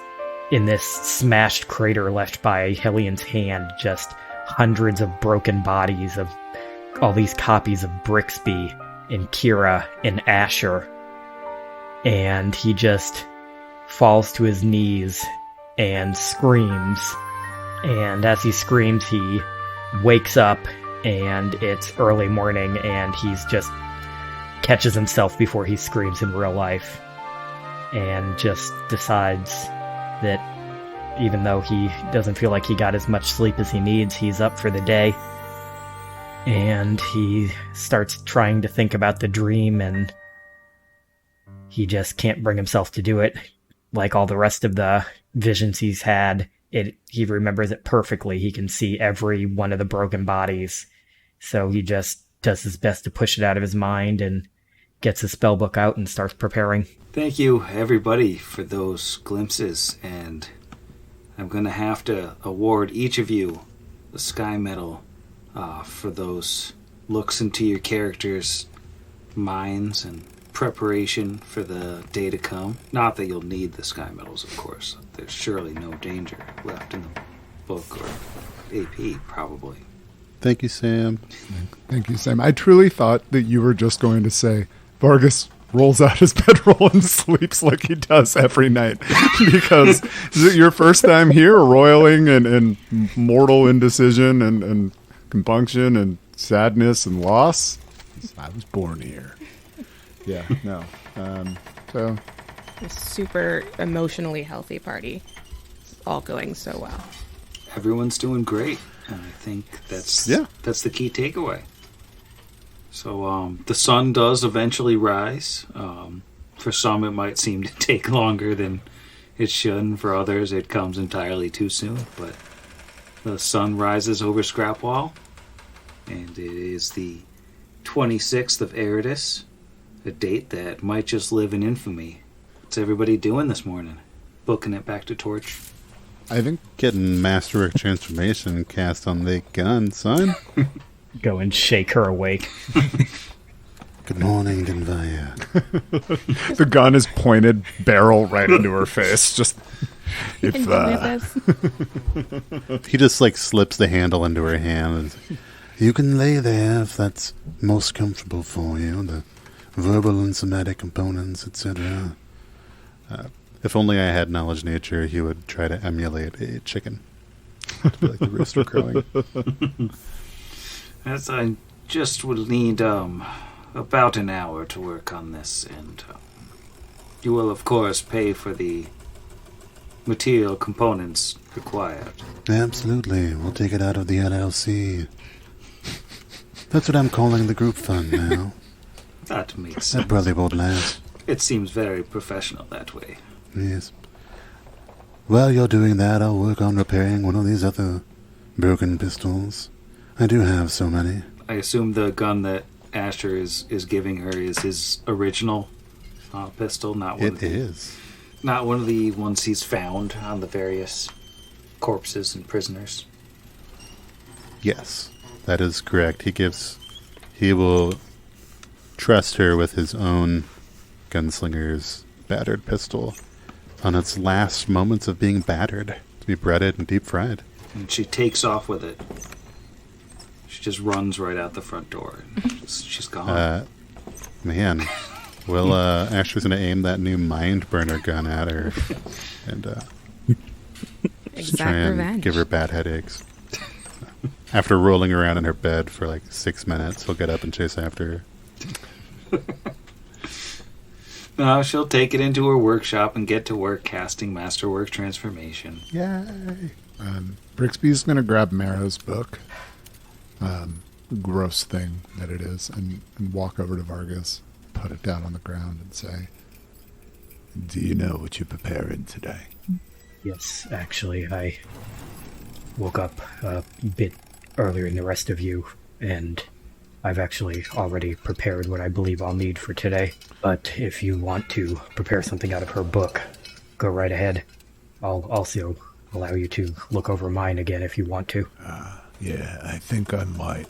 in this smashed crater left by Hellion's hand just hundreds of broken bodies of all these copies of Brixby and Kira and Asher. And he just falls to his knees and screams. And as he screams, he wakes up, and it's early morning, and he's just catches himself before he screams in real life, and just decides that even though he doesn't feel like he got as much sleep as he needs, he's up for the day. And he starts trying to think about the dream, and he just can't bring himself to do it. Like all the rest of the visions he's had, he remembers it perfectly. He can see every one of the broken bodies. So he just does his best to push it out of his mind and gets his spellbook out and starts preparing. Thank you, everybody, for those glimpses. And I'm going to have to award each of you the Sky Medal for those looks into your characters' minds and preparation for the day to come. Not that you'll need the Sky Medals, of course. There's surely no danger left in the book or AP, probably. Thank you, Sam. Thank you, Sam. I truly thought that you were just going to say, Vargas rolls out his bedroll and sleeps like he does every night. Because is it your first time here, roiling and mortal indecision and compunction and sadness and loss? I was born here. Yeah, no. So A super emotionally healthy party. It's all going so well. Everyone's doing great, and I think that's the key takeaway. So the sun does eventually rise. For some, it might seem to take longer than It shouldn't. For others, it comes entirely too soon. But the sun rises over Scrapwall, and it is the 26th of Eridus, a date that might just live in infamy. What's everybody doing this morning? Booking it back to Torch? I think getting Masterwork Transformation cast on the gun, son. Go and shake her awake. Good morning, Denvaya. The gun is pointed barrel right into her face. Just if He just like slips the handle into her hand. And, you can lay there if that's most comfortable for you. The verbal and somatic components, etc. If only I had knowledge nature, he would try to emulate a chicken. To be like the rooster crowing. As I just will need about an hour to work on this, and you will, of course, pay for the material components required. Absolutely. We'll take it out of the LLC. That's what I'm calling the group fund now. That makes sense. That probably won't last. It seems very professional that way. Yes. While you're doing that, I'll work on repairing one of these other broken pistols. I do have so many. I assume the gun that Asher is giving her is his original pistol, not one. It is. Not one of the ones he's found on the various corpses and prisoners. Yes, that is correct. He will trust her with his own gunslinger's battered pistol on its last moments of being battered to be breaded and deep fried. And she takes off with it. She just runs right out the front door. She's gone. Man, well, Asher's going to aim that new mind burner gun at her and just try and revenge. give her bad headaches. After rolling around in her bed for like 6 minutes, he'll get up and chase after her. No, she'll take it into her workshop and get to work casting Masterwork Transformation. Yay! Brixby's going to grab Marrow's book, gross thing that it is, and walk over to Vargas, put it down on the ground, and say, Do you know what you're preparing today? Yes, actually, I woke up a bit earlier than the rest of you, and I've actually already prepared what I believe I'll need for today. But if you want to prepare something out of her book, go right ahead. I'll also allow you to look over mine again if you want to. Yeah, I think I might.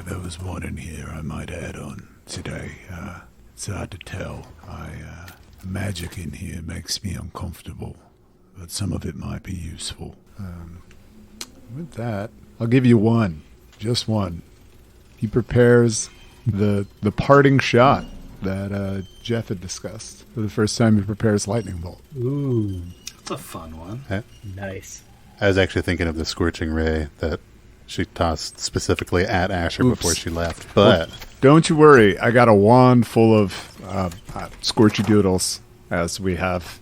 There was one in here I might add on today. It's hard to tell. Magic in here makes me uncomfortable, but some of it might be useful. with that, I'll give you one. Just one. He prepares the parting shot that Jeff had discussed. For the first time, he prepares Lightning Bolt. Ooh, That's a fun one. nice. I was actually thinking of the Scorching Ray that she tossed specifically at Asher before she left. But Don't you worry. I got a wand full of Scorchy Doodles, as we have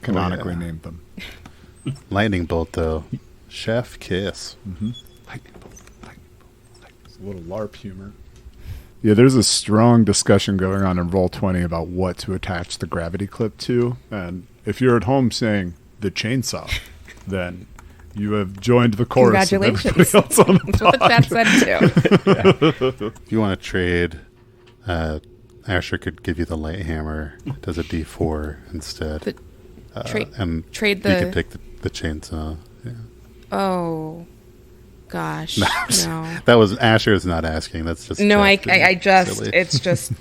canonically named them. Lightning Bolt, though. Chef kiss. Mm-hmm. Lightning Bolt. It's a little LARP humor. Yeah, there's a strong discussion going on in Roll20 about what to attach the gravity clip to. And if you're at home saying the chainsaw, then you have joined the chorus of everybody else on the That's what the chat said too. If you want to trade, Asher could give you the light hammer. It does a D4 instead. And trade you could take the chainsaw. Yeah. Oh, gosh, no. That was Asher's not asking. That's just No, Jeff being I just, silly. it's just,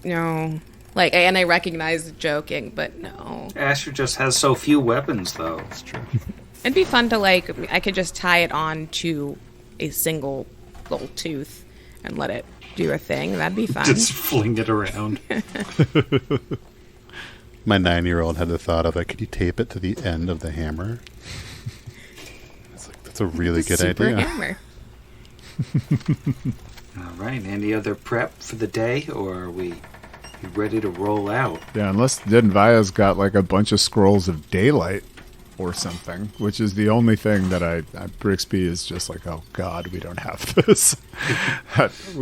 no. Like, and I recognize joking, but no. Asher just has so few weapons, though. That's true. It'd be fun to, like, I could just tie it on to a single little tooth and let it do a thing. That'd be fun. Just fling it around. My 9-year-old had the thought of it. Could you tape it to the end of the hammer? It's like, that's a really good Super idea. hammer. All right, any other prep for the day, or are we ready to roll out? Yeah, unless Denvaya's got like a bunch of scrolls of daylight or something, which is the only thing that Brixby is just like, oh God, we don't have this. This is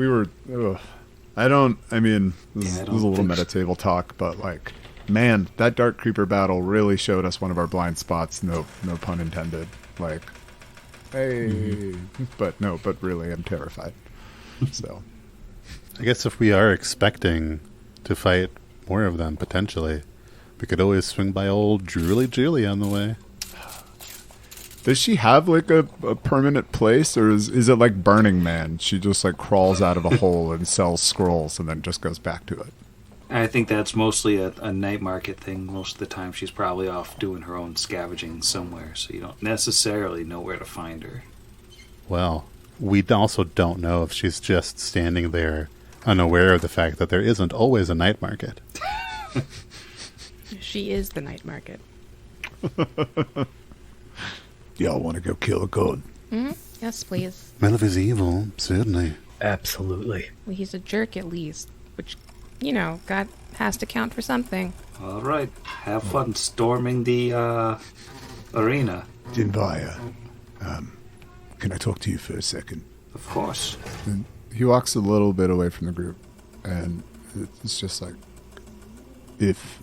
a little meta table talk, but like Man, that Dark Creeper battle really showed us one of our blind spots. No pun intended. Like, hey, but really, I'm terrified. So, I guess if we are expecting to fight more of them, potentially, we could always swing by old Julie on the way. does she have like a permanent place, or is it like Burning Man? She just like crawls out of a hole and sells scrolls and then just goes back to it. I think that's mostly a night market thing. Most of the time she's probably off doing her own scavenging somewhere, so you don't necessarily know where to find her. Well, we also don't know if she's just standing there unaware of the fact that there isn't always a night market. She is the night market. Y'all want to go kill a god? Yes, please. Well, if he's evil, certainly. Absolutely. Well, he's a jerk at least, which, God has to count for something. All right, have fun storming the arena. Jinvaya, can I talk to you for a second? Of course. And he walks a little bit away from the group, and it's just like, If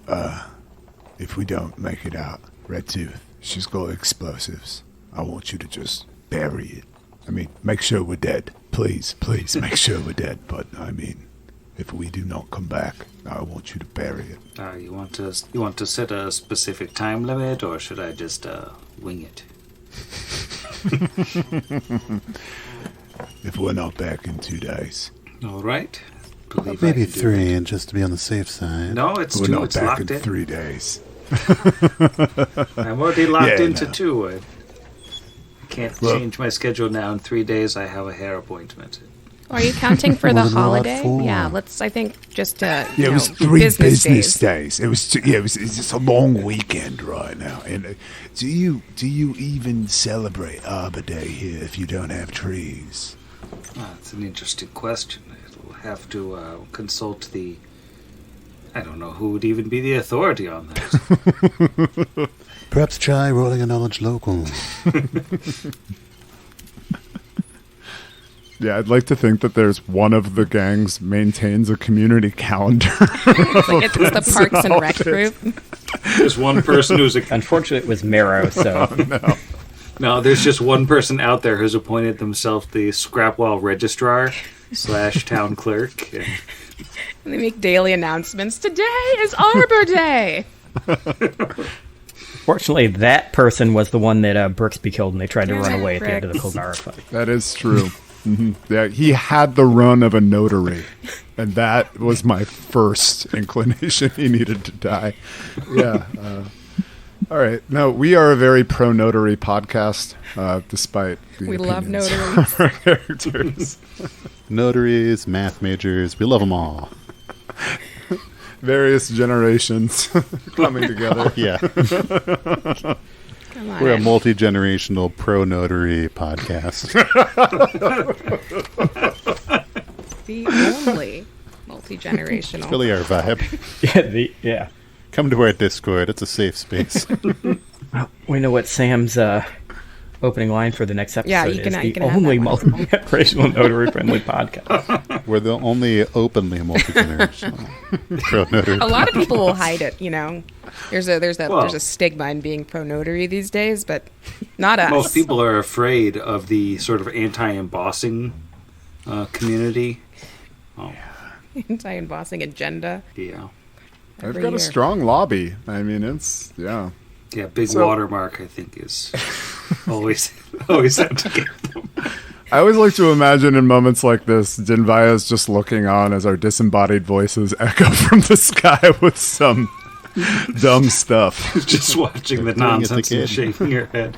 we don't make it out, Red Tooth, she's got explosives. I want you to just bury it. I mean, make sure we're dead. Please make sure we're dead. But, I mean, if we do not come back, I want you to bury it. You want to set a specific time limit, or should I just wing it? If we're not back in 2 days. All right. Believe Maybe I can do 3, that. and just to be on the safe side. No, it's We're 2. not It's back locked in in. 3 days. I'm already locked Yeah, into no. 2. I can't Well- change my schedule now. In 3 days, I have a hair appointment. Are you counting for the Well, then what about holiday? 4? Yeah, let's, I think, just Yeah, it was 3 business days. It was it's just a long weekend right now. And do you even celebrate Arbor Day here if you don't have trees? That's an interesting question. We'll have to consult the... I don't know who would even be the authority on that. Perhaps try rolling a knowledge local. yeah, I'd like to think that there's one of the gangs maintains a community calendar. It's the Parks and Rec group. There's one person who's a... Unfortunately, it was Marrow, so No, there's just one person out there who's appointed themselves the Scrapwall Registrar / town clerk. And And they make daily announcements. Today is Arbor Day. fortunately, that person was the one that Brooksby killed, and they tried to run Damn it, away at the end of the Brooks. Kogara fight. That is true. Yeah, he had the run of a notary, and that was my first inclination. He needed to die. Yeah. All right. No, we are a very pro-notary podcast, despite the We love opinions notaries. of our characters. Notaries, math majors, we love them all. Various generations coming together. Yeah, Come on. we're a multi-generational pro-notary podcast. The only multi-generational. Really our vibe. Yeah. Come to our Discord. It's a safe space. We know what Sam's opening line for the next episode Yeah, you is. can The have only that one. multi-generational notary-friendly podcast. We're the only openly multi-generational pro-notary. A lot of people will hide it, There's Well- a stigma in being pro notary these days, but not us. most people are afraid of the sort of anti-embossing community. Oh, Anti-embossing agenda. yeah. I've every got year. a strong lobby. I mean, it's, yeah. Yeah, big So- watermark, I think, is always have to get them. I always like to imagine in moments like this, Jinvaya's just looking on as our disembodied voices echo from the sky with some dumb stuff. Just watching the Doing it nonsense again. and shaking your head.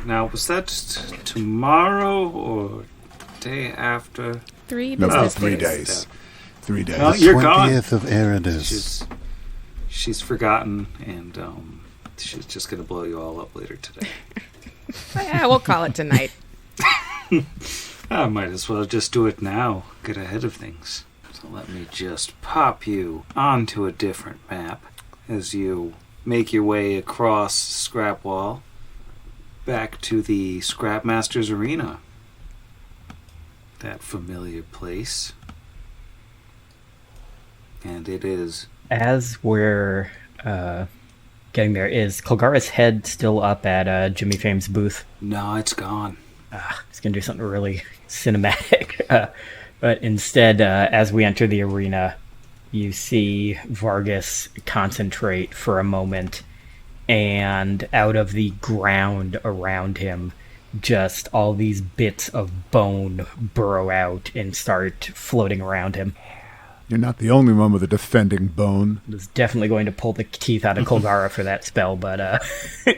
Now, was that tomorrow or day after? 3 No, business 3 days. days. 3 days. Oh, you're gone. 20th of Eridus. She's forgotten, and she's just going to blow you all up later today. Yeah, we'll call it tonight. I might as well just do it now. Get ahead of things. So let me just pop you onto a different map as you make your way across Scrapwall back to the Scrapmaster's Arena. That familiar place. And it is. As we're getting there, is Kilgara's head still up at Jimmy Fame's booth? No, it's gone. He's going to do something really cinematic. But instead, as we enter the arena, you see Vargas concentrate for a moment, and out of the ground around him, just all these bits of bone burrow out and start floating around him. You're not the only one with a defending bone. I was definitely going to pull the teeth out of Kilgara for that spell, but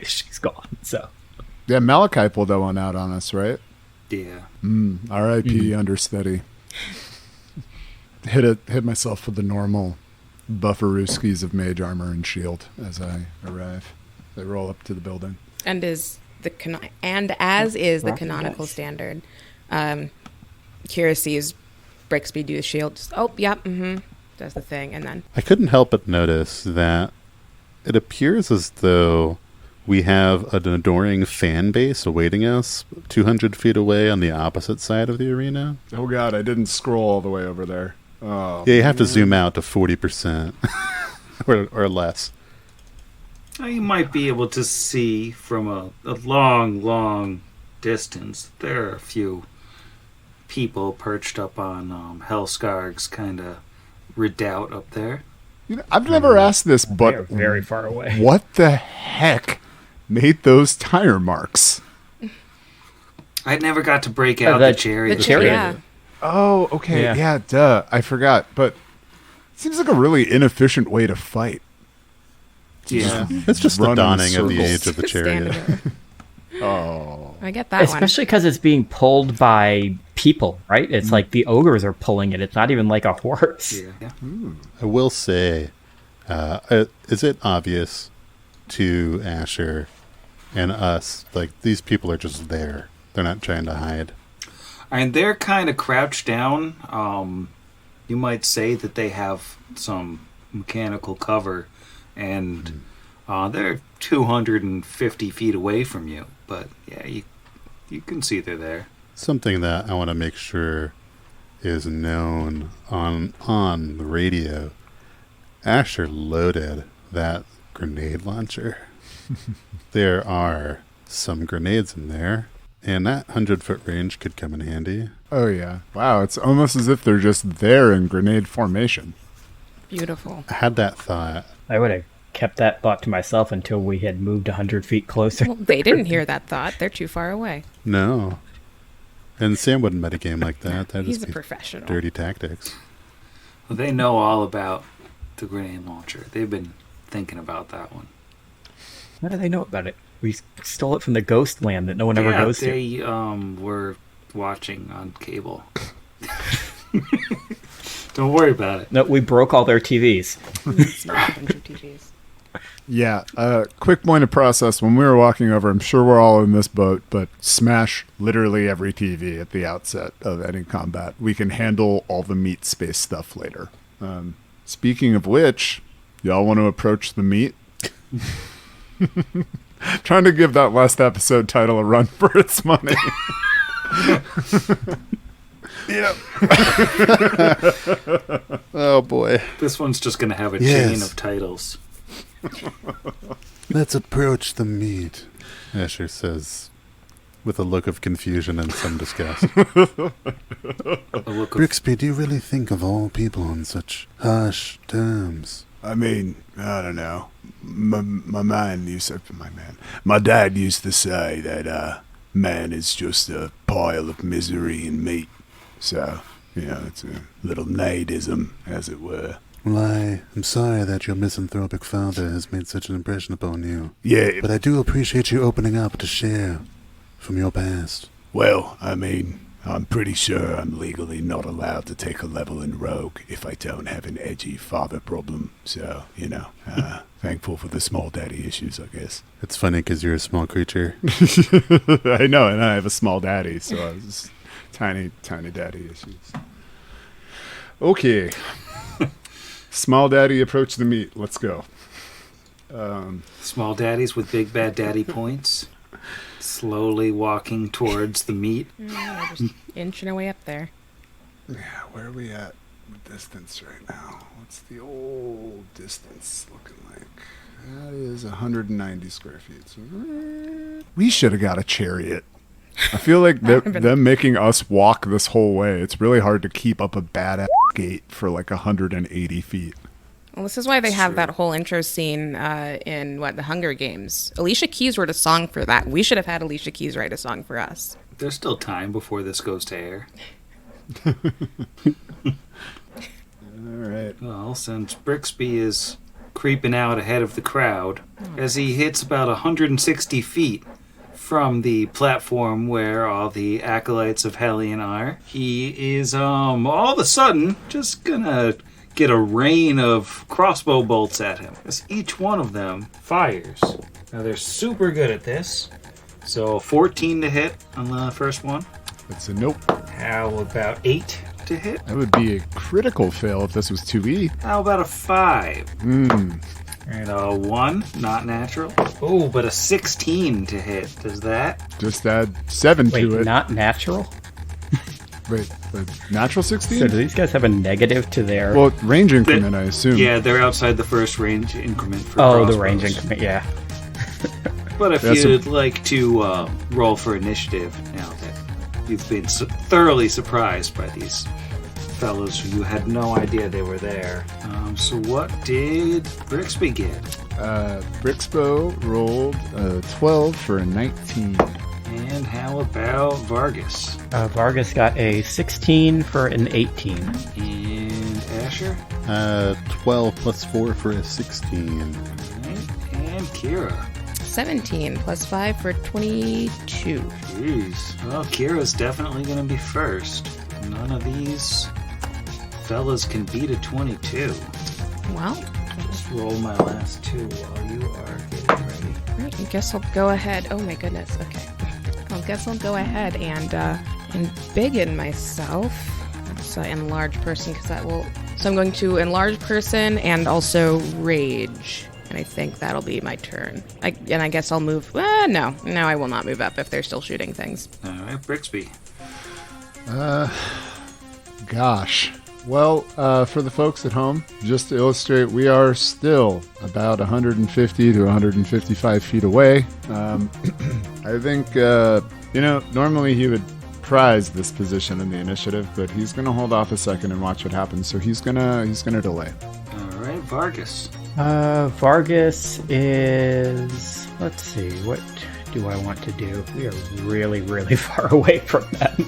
she's gone, so... Yeah, Malachi pulled that one out on us, right? Yeah. R.I.P. Understudy. Hit myself with the normal bufferooskies of mage armor and shield as I arrive. They roll up to the building. And as is the canonical standard, Kira sees Brixby do the shield. Just, does the thing, and then I couldn't help but notice that it appears as though we have an adoring fan base awaiting us 200 feet away on the opposite side of the arena. Oh god, I didn't scroll all the way over there. Oh, yeah, you have to zoom out to 40% or less. You might be able to see from a long, long distance. There are a few people perched up on Hellskarg's kind of redoubt up there. You know, I've never asked this, but they're very far away. What the heck made those tire marks? I never got to break out the chariot. The chariot. Yeah. Oh, okay. Yeah, duh. I forgot. But it seems like a really inefficient way to fight. Yeah. It's just the Run in dawning of the circles. age of the chariot. Oh. I get that Especially because it's being pulled by people, right? It's like the ogres are pulling it. It's not even like a horse. Yeah. I will say, is it obvious to Asher and us, like, these people are just there. They're not trying to hide. And they're kind of crouched down. You might say that they have some mechanical cover, and they're 250 feet away from you. But yeah, you can see they're there. Something that I want to make sure is known on the radio. Asher loaded that grenade launcher. There are some grenades in there, and that 100-foot range could come in handy. Oh, yeah. Wow, it's almost as if they're just there in grenade formation. beautiful. I had that thought. I would have kept that thought to myself until we had moved 100 feet closer. Well, they didn't hear that thought. They're too far away. No. And Sam wouldn't metagame like that. That'd He's just a be professional. dirty tactics. Well, they know all about the grenade launcher. They've been thinking about that one. How do they know about it? We stole it from the ghost land that no one ever goes to. They were watching on cable. Don't worry about it. No, we broke all their TVs. It's not a bunch of TVs. Yeah, quick point of process. When we were walking over, I'm sure we're all in this boat, but smash literally every TV at the outset of any combat. We can handle all the meat space stuff later. Speaking of which, y'all want to approach the meat? Trying to give that last episode title a run for its money. Yep. Oh, boy. This one's just going to have a Yes. chain of titles. Let's approach the meat, Asher says, with a look of confusion and some disgust. A look of, Brixby, do you really think of all people on such harsh terms? I mean, I don't know. My dad used to say that man is just a pile of misery and meat. So, it's a little nadeism, as it were. Well, I am sorry that your misanthropic father has made such an impression upon you. Yeah, But I do appreciate you opening up to share from your past. well, I mean, I'm pretty sure I'm legally not allowed to take a level in Rogue if I don't have an edgy father problem. So, thankful for the small daddy issues, I guess. It's funny because you're a small creature. I know, and I have a small daddy, so I was tiny daddy issues. Okay. Small daddy approach the meat. Let's go. small daddies with big bad daddy points. Slowly walking towards the meat. Just inching our way up there. Yeah, where are we at? distance right now. What's the old distance looking like? That is 190 square feet. So we should have got a chariot. I feel like them making us walk this whole way, it's really hard to keep up a badass gait for like 180 feet. Well, this is why they have that whole intro scene in, the Hunger Games. Alicia Keys wrote a song for that. We should have had Alicia Keys write a song for us. There's still time before this goes to air. All right. Well, since Brixby is creeping out ahead of the crowd, as he hits about 160 feet from the platform where all the acolytes of Hellion are, he is all of a sudden just gonna get a rain of crossbow bolts at him, as each one of them fires. Now they're super good at this. So 14 to hit on the first one. That's a nope. How about 8 to hit? That would be a critical fail if this was 2E. How about a 5? And a 1, not natural. Oh, but a 16 to hit. Does that? Just add 7 Wait, to it. not natural? Wait, natural 16? So do these guys have a negative to their... Well, range increment, I assume. Yeah, they're outside the first range increment for the range increment, yeah. But if you'd like to roll for initiative, now that you've been thoroughly surprised by these fellows who you had no idea they were there. So what did Brixby get? Brixbo rolled a 12 for a 19. And how about Vargas? Vargas got a 16 for an 18. And Asher? 12 plus 4 for a 16. Right. And Kira? 17 plus 5 for 22. Jeez. Well, Kira's definitely going to be first. None of these fellas can beat a 22. Well, Just roll my last 2 while you are getting ready. right, I guess I'll go ahead. Oh my goodness, okay. I guess I'll go ahead and embiggen myself. So enlarge person, because that will... So I'm going to enlarge person and also rage. And I think that'll be my turn. I guess I'll move... No, I will not move up if they're still shooting things. All right, Brixby. Gosh. Well, for the folks at home, just to illustrate, we are still about 150 to 155 feet away. I think, normally he would prize this position in the initiative, but he's going to hold off a second and watch what happens. So he's gonna delay. All right, Vargas. Vargas is... Let's see, what do I want to do? We are really, really far away from them.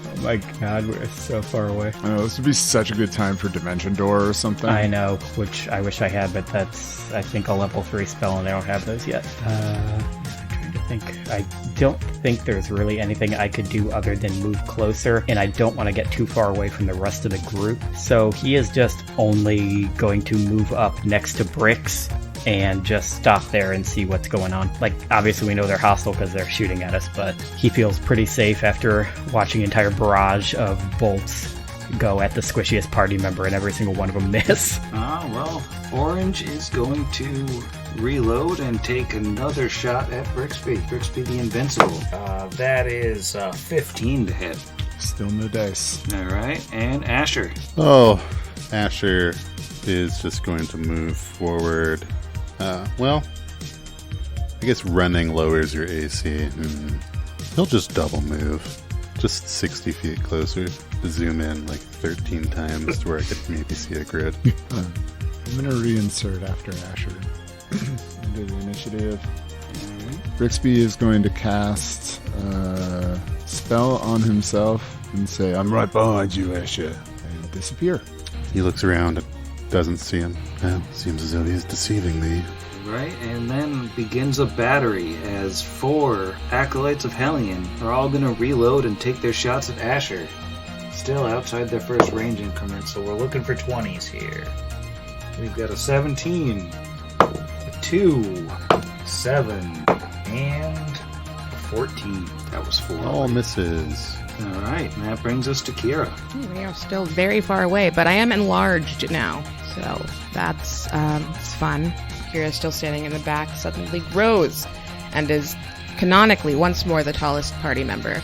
Oh my god, we're so far away. I know, this would be such a good time for Dimension Door or something. I know, which I wish I had, but that's, I think, a level 3 spell, and I don't have those yet. I'm trying to think. I don't think there's really anything I could do other than move closer, and I don't want to get too far away from the rest of the group. So he is just only going to move up next to Bricks and just stop there and see what's going on. Like, obviously we know they're hostile because they're shooting at us, but he feels pretty safe after watching an entire barrage of bolts go at the squishiest party member and every single one of them miss. Well, Orange is going to reload and take another shot at Brixby. Brixby the Invincible. That is 15 to hit. Still no dice. All right, and Asher. Oh, Asher is just going to move forward. I guess running lowers your AC. He'll just double move. Just 60 feet closer. Zoom in like 13 times to where I could maybe see a grid. I'm going to reinsert after Asher into the initiative. Brixby is going to cast a spell on himself and say, I'm right behind you, Asher, and disappear. He looks around and doesn't see him. Seems as though he's deceiving me. Right, and then begins a battery as 4 Acolytes of Hellion are all going to reload and take their shots at Asher. Still outside their first range increment, so we're looking for 20s here. We've got a 17, a 2, 7, and a 14. That was 4. All misses. All right, and that brings us to Kira. We are still very far away, but I am enlarged now, so that's it's fun. Kira's still standing in the back, suddenly grows, and is canonically once more the tallest party member.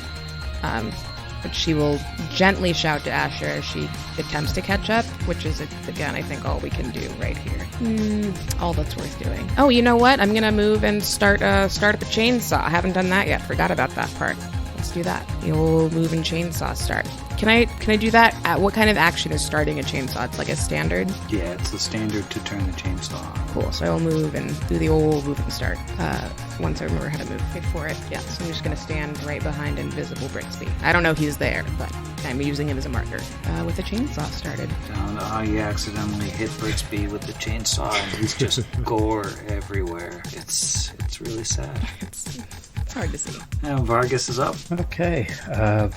but she will gently shout to Asher as she attempts to catch up, which is, again, I think all we can do right here. All that's worth doing. Oh, you know what? I'm going to move and start up a chainsaw. I haven't done that yet. Forgot about that part. Let's do that. The old move and chainsaw start. Can I do that? What kind of action is starting a chainsaw? It's like a standard? Yeah, it's the standard to turn the chainsaw on. Cool. So I will move and do the old move and start. Once I remember how to move before it. Yeah, so I'm just going to stand right behind Invisible Brixby. I don't know he's there, but I'm using him as a marker. With the chainsaw started. I don't know how you accidentally hit Brixby with the chainsaw and he's just gore everywhere. It's really sad. It's hard to see. Now Vargas is up. Okay,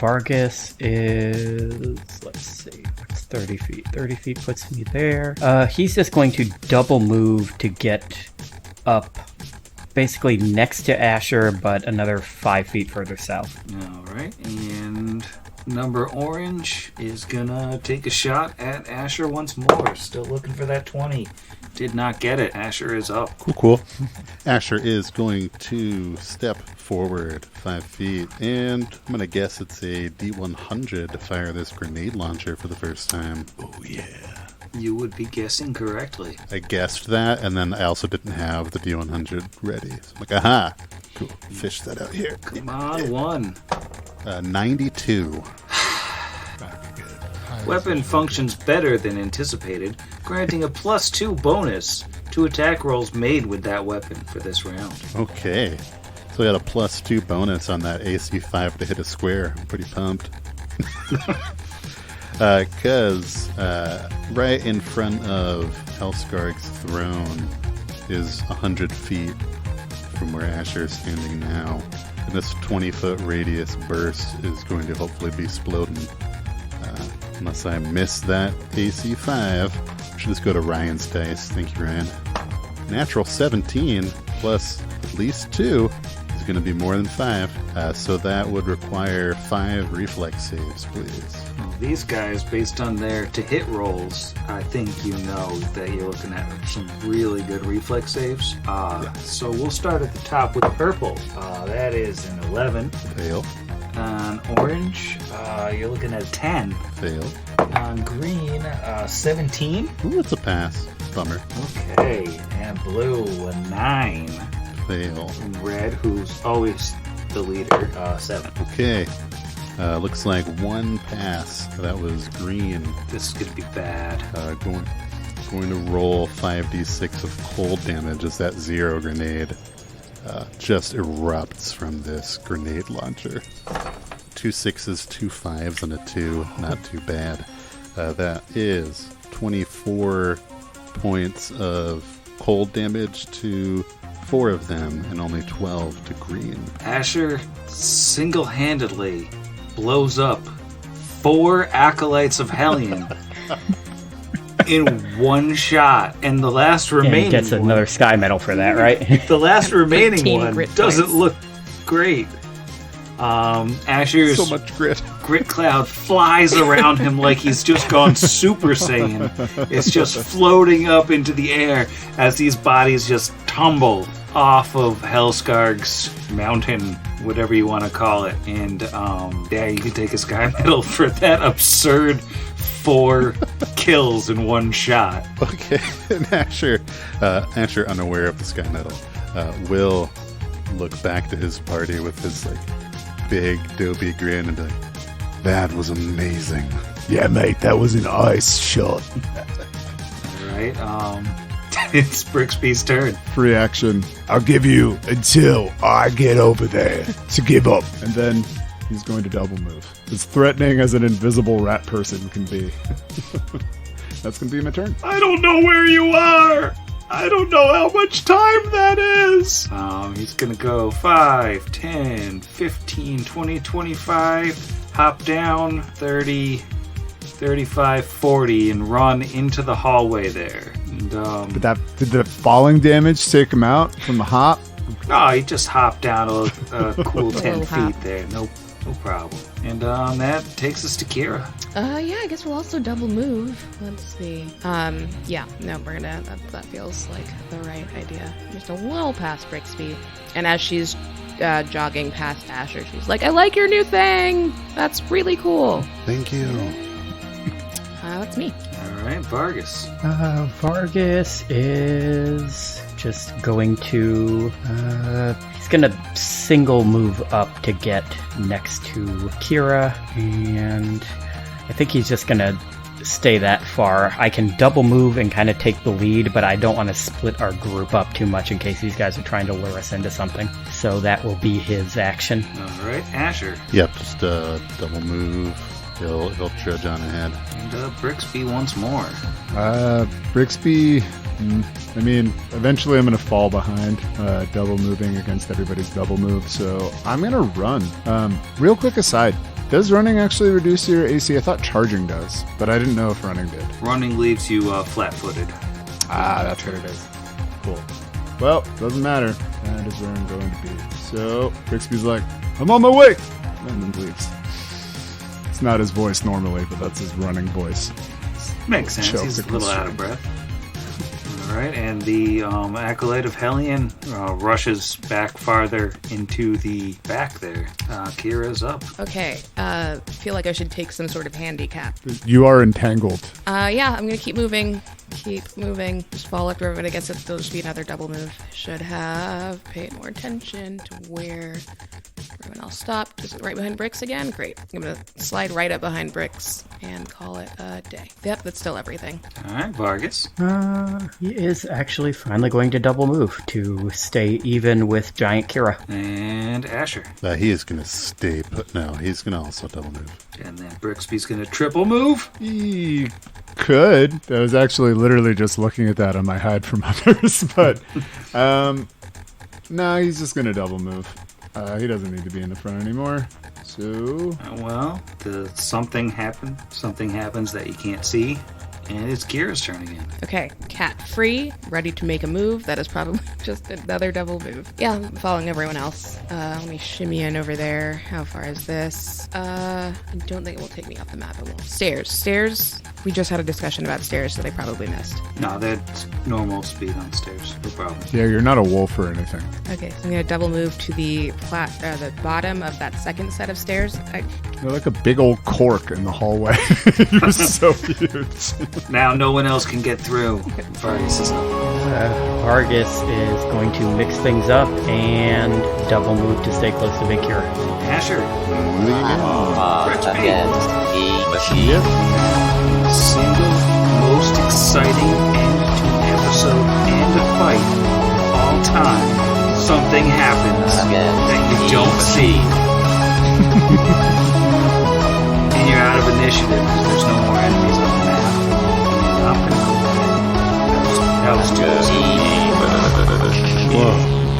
Vargas is, let's see, it's 30 feet. 30 feet puts me there. He's just going to double move to get up basically next to Asher, but another 5 feet further south. Alright, and number orange is gonna take a shot at Asher once more. Still looking for that 20. Did not get it. Asher is up. Cool. Asher is going to step forward 5 feet, and I'm going to guess it's a D100 to fire this grenade launcher for the first time. Oh, yeah. You would be guessing correctly. I guessed that, and then I also didn't have the D100 ready. So I'm like, aha! Cool. Fish that out here. Come on, 1. 92. Weapon functions better than anticipated, granting a +2 bonus to attack rolls made with that weapon for this round. Okay. So we got a +2 bonus on that AC 5 to hit a square. I'm pretty pumped. Because right in front of Helskarg's throne is 100 feet from where Asher is standing now. And this 20-foot radius burst is going to hopefully be exploding. Unless I miss that AC 5. I should just go to Ryan's dice. Thank you, Ryan. Natural 17 plus at least 2 is going to be more than 5. So that would require 5 reflex saves, please. These guys, based on their to-hit rolls, I think you know that you're looking at some really good reflex saves. So we'll start at the top with purple. That is an 11. Fail. On orange, you're looking at a 10. Fail. On green, 17. Ooh, that's a pass. Bummer. Okay. And blue, a 9. Fail. And red, who's always the leader, 7. Okay. Looks like 1 pass. That was green. This is going to be bad. Going to roll 5d6 of cold damage as that 0 grenade just erupts from this grenade launcher. 2 6s, 2 5s, and a 2. Not too bad. That is 24 points of cold damage to 4 of them, and only 12 to green. Asher single-handedly blows up 4 acolytes of Hellion in 1 shot, and the last remaining and gets another sky medal for that, right? The last remaining one doesn't points. look great. Asher's So much grit. grit cloud flies around him like he's just gone Super Saiyan. It's just floating up into the air as these bodies just tumble off of Helskarg's mountain, whatever you want to call it. And yeah, you can take a sky medal for that absurd 4 kills in 1 shot. Okay, and Asher, unaware of the sky medal, will look back to his party with his big dopey grin and be like, "That was amazing." Yeah, mate, that was an ice shot. Right? It's Brixby's turn. Free action. I'll give you until I get over there to give up. And then he's going to double move. As threatening as an invisible rat person can be. That's going to be my turn. I don't know where you are! I don't know how much time that is! He's gonna go 5, 10, 15, 20, 25, hop down 30, 35, 40, and run into the hallway there. And, Did the falling damage take him out from the hop? no, he just hopped down a cool 10 little feet hop. there. No problem. And that takes us to Kira. Yeah, I guess we'll also double move. Let's see. Yeah, no, we're gonna, that feels like the right idea. Just a little past Brixby. And as she's jogging past Asher, she's like, I like your new thing! That's really cool. Thank you. That's me. All right, Vargas. Vargas is just going to... he's going to single move up to get next to Kira, and I think he's just going to stay that far. I can double move and kind of take the lead, but I don't want to split our group up too much in case these guys are trying to lure us into something. So that will be his action. All right, Asher. Yep, just double move. He'll trudge on ahead. And Brixby once more. Brixby, I mean, eventually I'm going to fall behind, double moving against everybody's double move, so I'm going to run. Real quick aside, does running actually reduce your AC? I thought charging does, but I didn't know if running did. Running leaves you flat-footed. That's what it is. Cool. Well, doesn't matter. That is where I'm going to be. So, Brixby's like, I'm on my way! And then leaves. It's not his voice normally, but that's his running voice. Makes sense. He's a little out of breath. All right, and the Acolyte of Hellion rushes back farther into the back there. Kira's up. Okay, feel like I should take some sort of handicap. You are entangled. Yeah, I'm gonna keep moving. Just fall after everybody gets it. There'll just be another double move. Should have paid more attention to where everyone else stopped. Is it right behind Bricks again? Great. I'm gonna slide right up behind Bricks and call it a day. Yep, that's still everything. All right, Vargas. He is actually finally going to double move to stay even with Giant Kira. And Asher. He is going to stay put now. He's going to also double move. And then Brixby's going to triple move. He could. I was actually literally just looking at that on my hide from others, but no, he's just going to double move. He doesn't need to be in the front anymore. So, well, something happens that you can't see, and it's Kira's turn again. Okay, cat free, ready to make a move. That is probably just another double move. Yeah, I'm following everyone else. Let me shimmy in over there. How far is this? I don't think it will take me off the map. It will. Stairs. We just had a discussion about stairs, so they probably missed. No, that's normal speed on stairs. No problem. yeah, you're not a wolf or anything. Okay, so I'm going to double move to the bottom of that second set of stairs. You're like a big old cork in the hallway. You're so huge. Now no one else can get through. Vargas is up. Vargas is going to mix things up and double move to stay close to Big Kira. Asher. Against the machine. Single most exciting end to episode and a fight of all time. Something happens that you don't see. And you're out of initiative because there's no more enemies on the map. I'm gonna go ahead. That was too easy.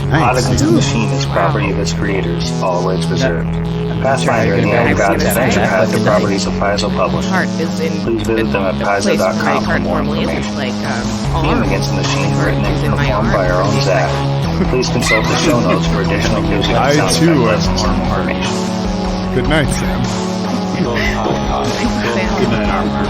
Pot Against the Machine is property of its creators, all rights reserved. Pathfinder and the Elder Gods Adventure has the properties of Paizo Publishing. Heart is in Please visit them at Paizo.com for more information. Theme Against the Machine, written and performed by our own Zach. Please consult the show notes for additional music and sound effect lists and more information. Good night, Sam. Good night, Armor.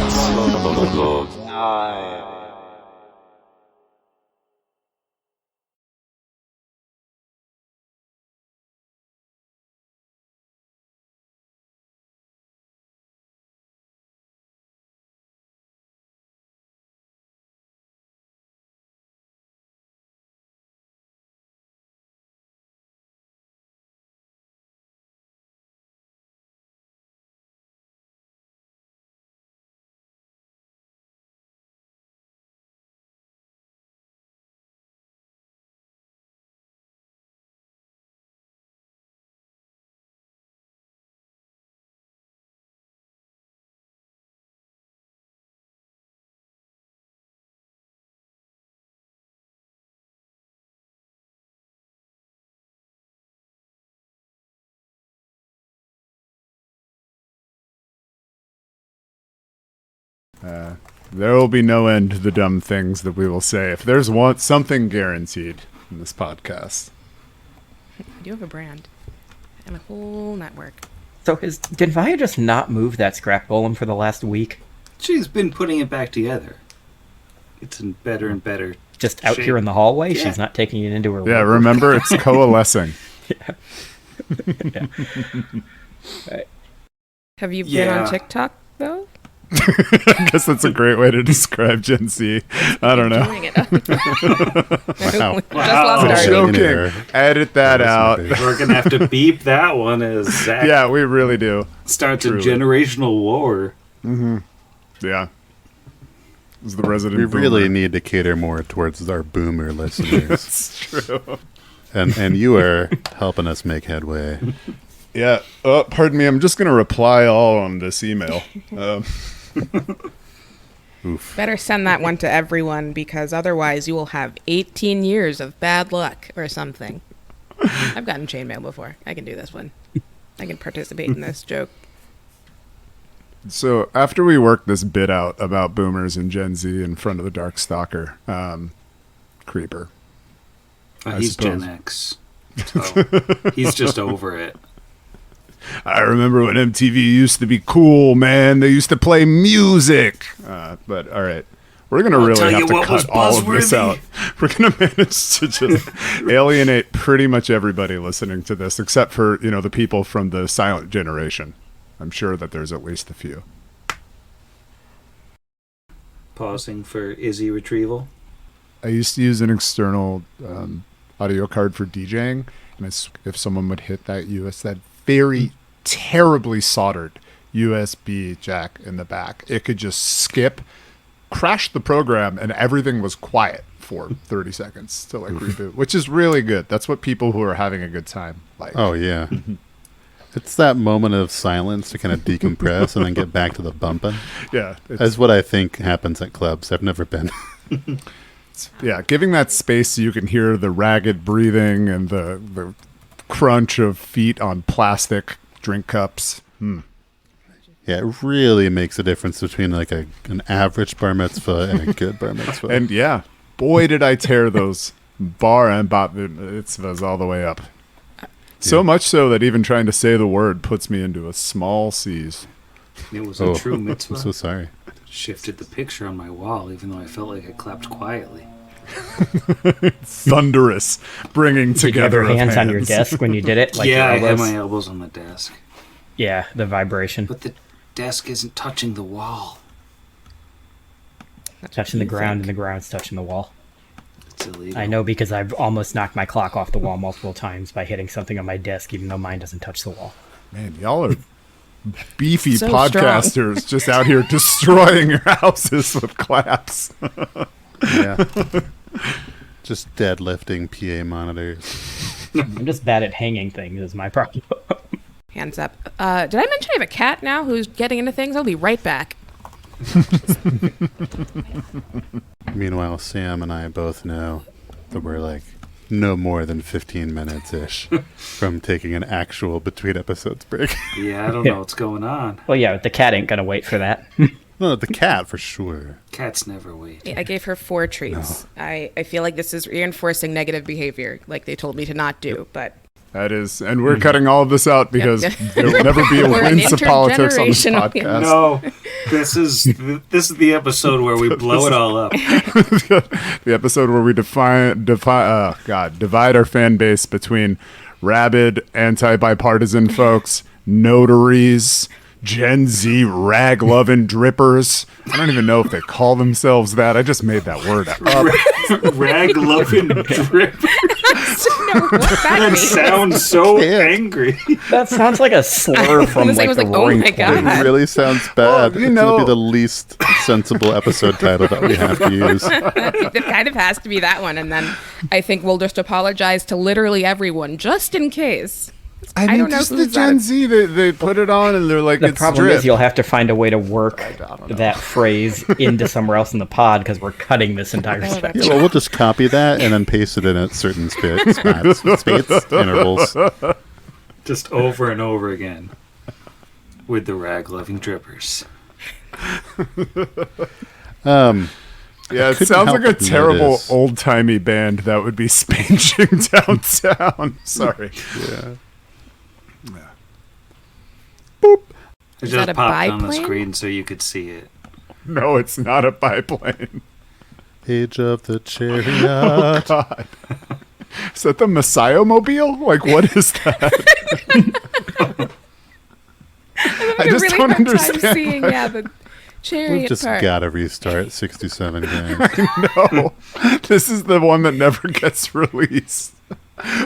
There will be no end to the dumb things that we will say. If there's something guaranteed in this podcast. I do have a brand and a whole network. So did Vaya just not move that scrap golem for the last week? She's been putting it back together. It's in better and better. Just out shape. here in the hallway? Yeah. She's not taking it into her Yeah, room. remember, it's coalescing. Yeah. Have you been Yeah. on TikTok, though? I guess that's a great way to describe Gen Z. I don't know. Doing it. Wow. Just lost Wow. our Joking. There. Edit that out. We're going to have to beep that one as Zach Yeah, we really do. starts truly. a generational war. Yeah. This is the resident We really boomer. need to cater more towards our boomer listeners. It's true. and you are helping us make headway. Yeah. Pardon me. I'm just going to reply all on this email. Oof. Better send that one to everyone, because otherwise you will have 18 years of bad luck or something. I've gotten chainmail before. I can do this one. I can participate in this joke. So after we worked this bit out about boomers and Gen Z in front of the Darkstalker, Creeper. I He's suppose. Gen X. So he's just over it. I remember when MTV used to be cool, man. They used to play music. But all right, we're gonna I'll really tell have you to what was cut all of this buzzworthy. out. We're gonna manage to just alienate pretty much everybody listening to this, except for the people from the silent generation. I'm sure that there's at least a few. Pausing for Izzy retrieval. I used to use an external audio card for DJing, and if someone would hit that that very terribly soldered USB jack in the back, it could just skip, crash the program, and everything was quiet for 30 seconds to reboot, which is really good. That's what people who are having a good time like. Oh, yeah. It's that moment of silence to kind of decompress and then get back to the bumping. Yeah. That's what I think happens at clubs. I've never been. Yeah, giving that space so you can hear the ragged breathing and the crunch of feet on plastic drink cups. Yeah, it really makes a difference between an average bar mitzvah and a good bar mitzvah. And yeah, boy, did I tear those bar and bat mitzvahs all the way up. So much so that even trying to say the word puts me into a small C's. It was a true I'm mitzvah. so sorry. Shifted the picture on my wall, even though I felt like I clapped quietly. Thunderous, bringing Did you have together your of hands on your desk when you did it? Like yeah, I your had elbows? my elbows on the desk. Yeah, the vibration. But the desk isn't touching the wall. Touching the ground, and the ground's touching the wall. It's illegal. I know because I've almost knocked my clock off the wall multiple times by hitting something on my desk, even though mine doesn't touch the wall. Man, y'all are beefy So podcasters just out here destroying your houses with claps. Yeah. Just deadlifting PA monitors. I'm just bad at hanging things is my problem. Hands up. Did I mention I have a cat now who's getting into things? I'll be right back. Meanwhile, Sam and I both know that we're no more than 15 minutes-ish from taking an actual between episodes break. Yeah, I don't know what's going on. Well, yeah, the cat ain't gonna wait for that. No, the cat for sure. Cats never wait. I gave her 4 treats. I feel like this is reinforcing negative behavior, like they told me to not do, but... That is, and we're cutting all of this out because Yep. there will never be a We're an wince of politics on this intergenerational- podcast. No, this is the episode where we blow it all up. The episode where we divide our fan base between rabid, anti-bipartisan folks, notaries, Gen Z rag-loving drippers. I don't even know if they call themselves that. I just made that word up. Rag loving drip. No, what's that That mean? sounds so angry. That sounds like a slur from This thing like was the like, oh Roaring my Twenties. God. It really sounds bad. Well, you it's going to know- be the least sensible episode title that we have to use. It kind of has to be that one, and then I think we'll just apologize to literally everyone, just in case. I mean, don't know just the who's Gen that. Z, they put it on and they're like, The it's problem drip. is you'll have to find a way to work that phrase into somewhere else in the pod because we're cutting this entire section. Yeah, well, we'll just copy that and then paste it in at certain space intervals. Just over and over again. With the rag loving drippers. Yeah, it couldn't sounds help like a but terrible notice. old-timey band that would be spanging downtown. Sorry. Yeah. boop. It Is just that a popped on the biplane? screen so you could see it. No, it's not a biplane. Age of the chariot. Oh, God. Is that the Messiah mobile? Like, what is that? I just really don't hard time understand. seeing, the chariot We've just part. got to restart 67 games. No, this is the one that never gets released.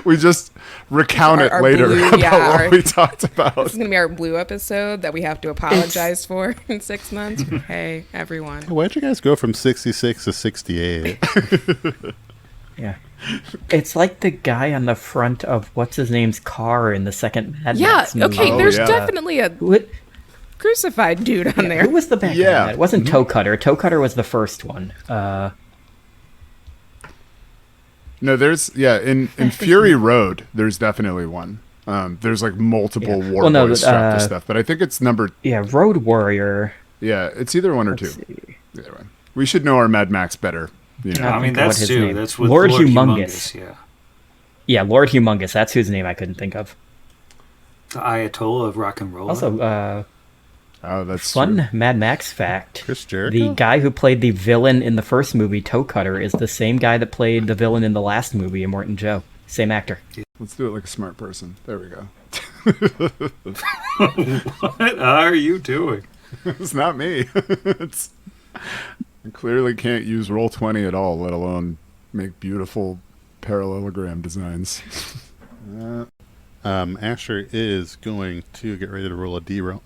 We just recount it Our later blue- about yeah, what our- we talked about. This is going to be our blue episode that we have to apologize for in 6 months. Hey, everyone. Why'd you guys go from 66 to 68? Yeah. It's like the guy on the front of what's his name's car in the second Mad Yeah, Max movie. okay, Oh, there's yeah. definitely a What? crucified dude on there. Who was the bad Yeah. guy? It wasn't Toe Cutter. Toe Cutter was the first one. No, there's in Fury Road. There's definitely one. There's like multiple War Well, no, Boys strapped to stuff, but I think it's number. Yeah, Road Warrior. Yeah, it's either one or Let's two. see. Either one. We should know our Mad Max better. You know? Yeah. I mean, think of what that's his two. name- That's with Lord Lord Humongous. Yeah. Yeah, Lord Humongous. That's whose name I couldn't think of. The Ayatollah of rock and roll. Also, Oh, that's fun true. Mad Max fact. Chris Jericho? The guy who played the villain in the first movie, Toe Cutter, is the same guy that played the villain in the last movie, Immortan Joe. Same actor. Let's do it like a smart person. There we go. What are you doing? It's not me. I clearly can't use Roll20 at all, let alone make beautiful parallelogram designs. Asher is going to get ready to roll a D roll.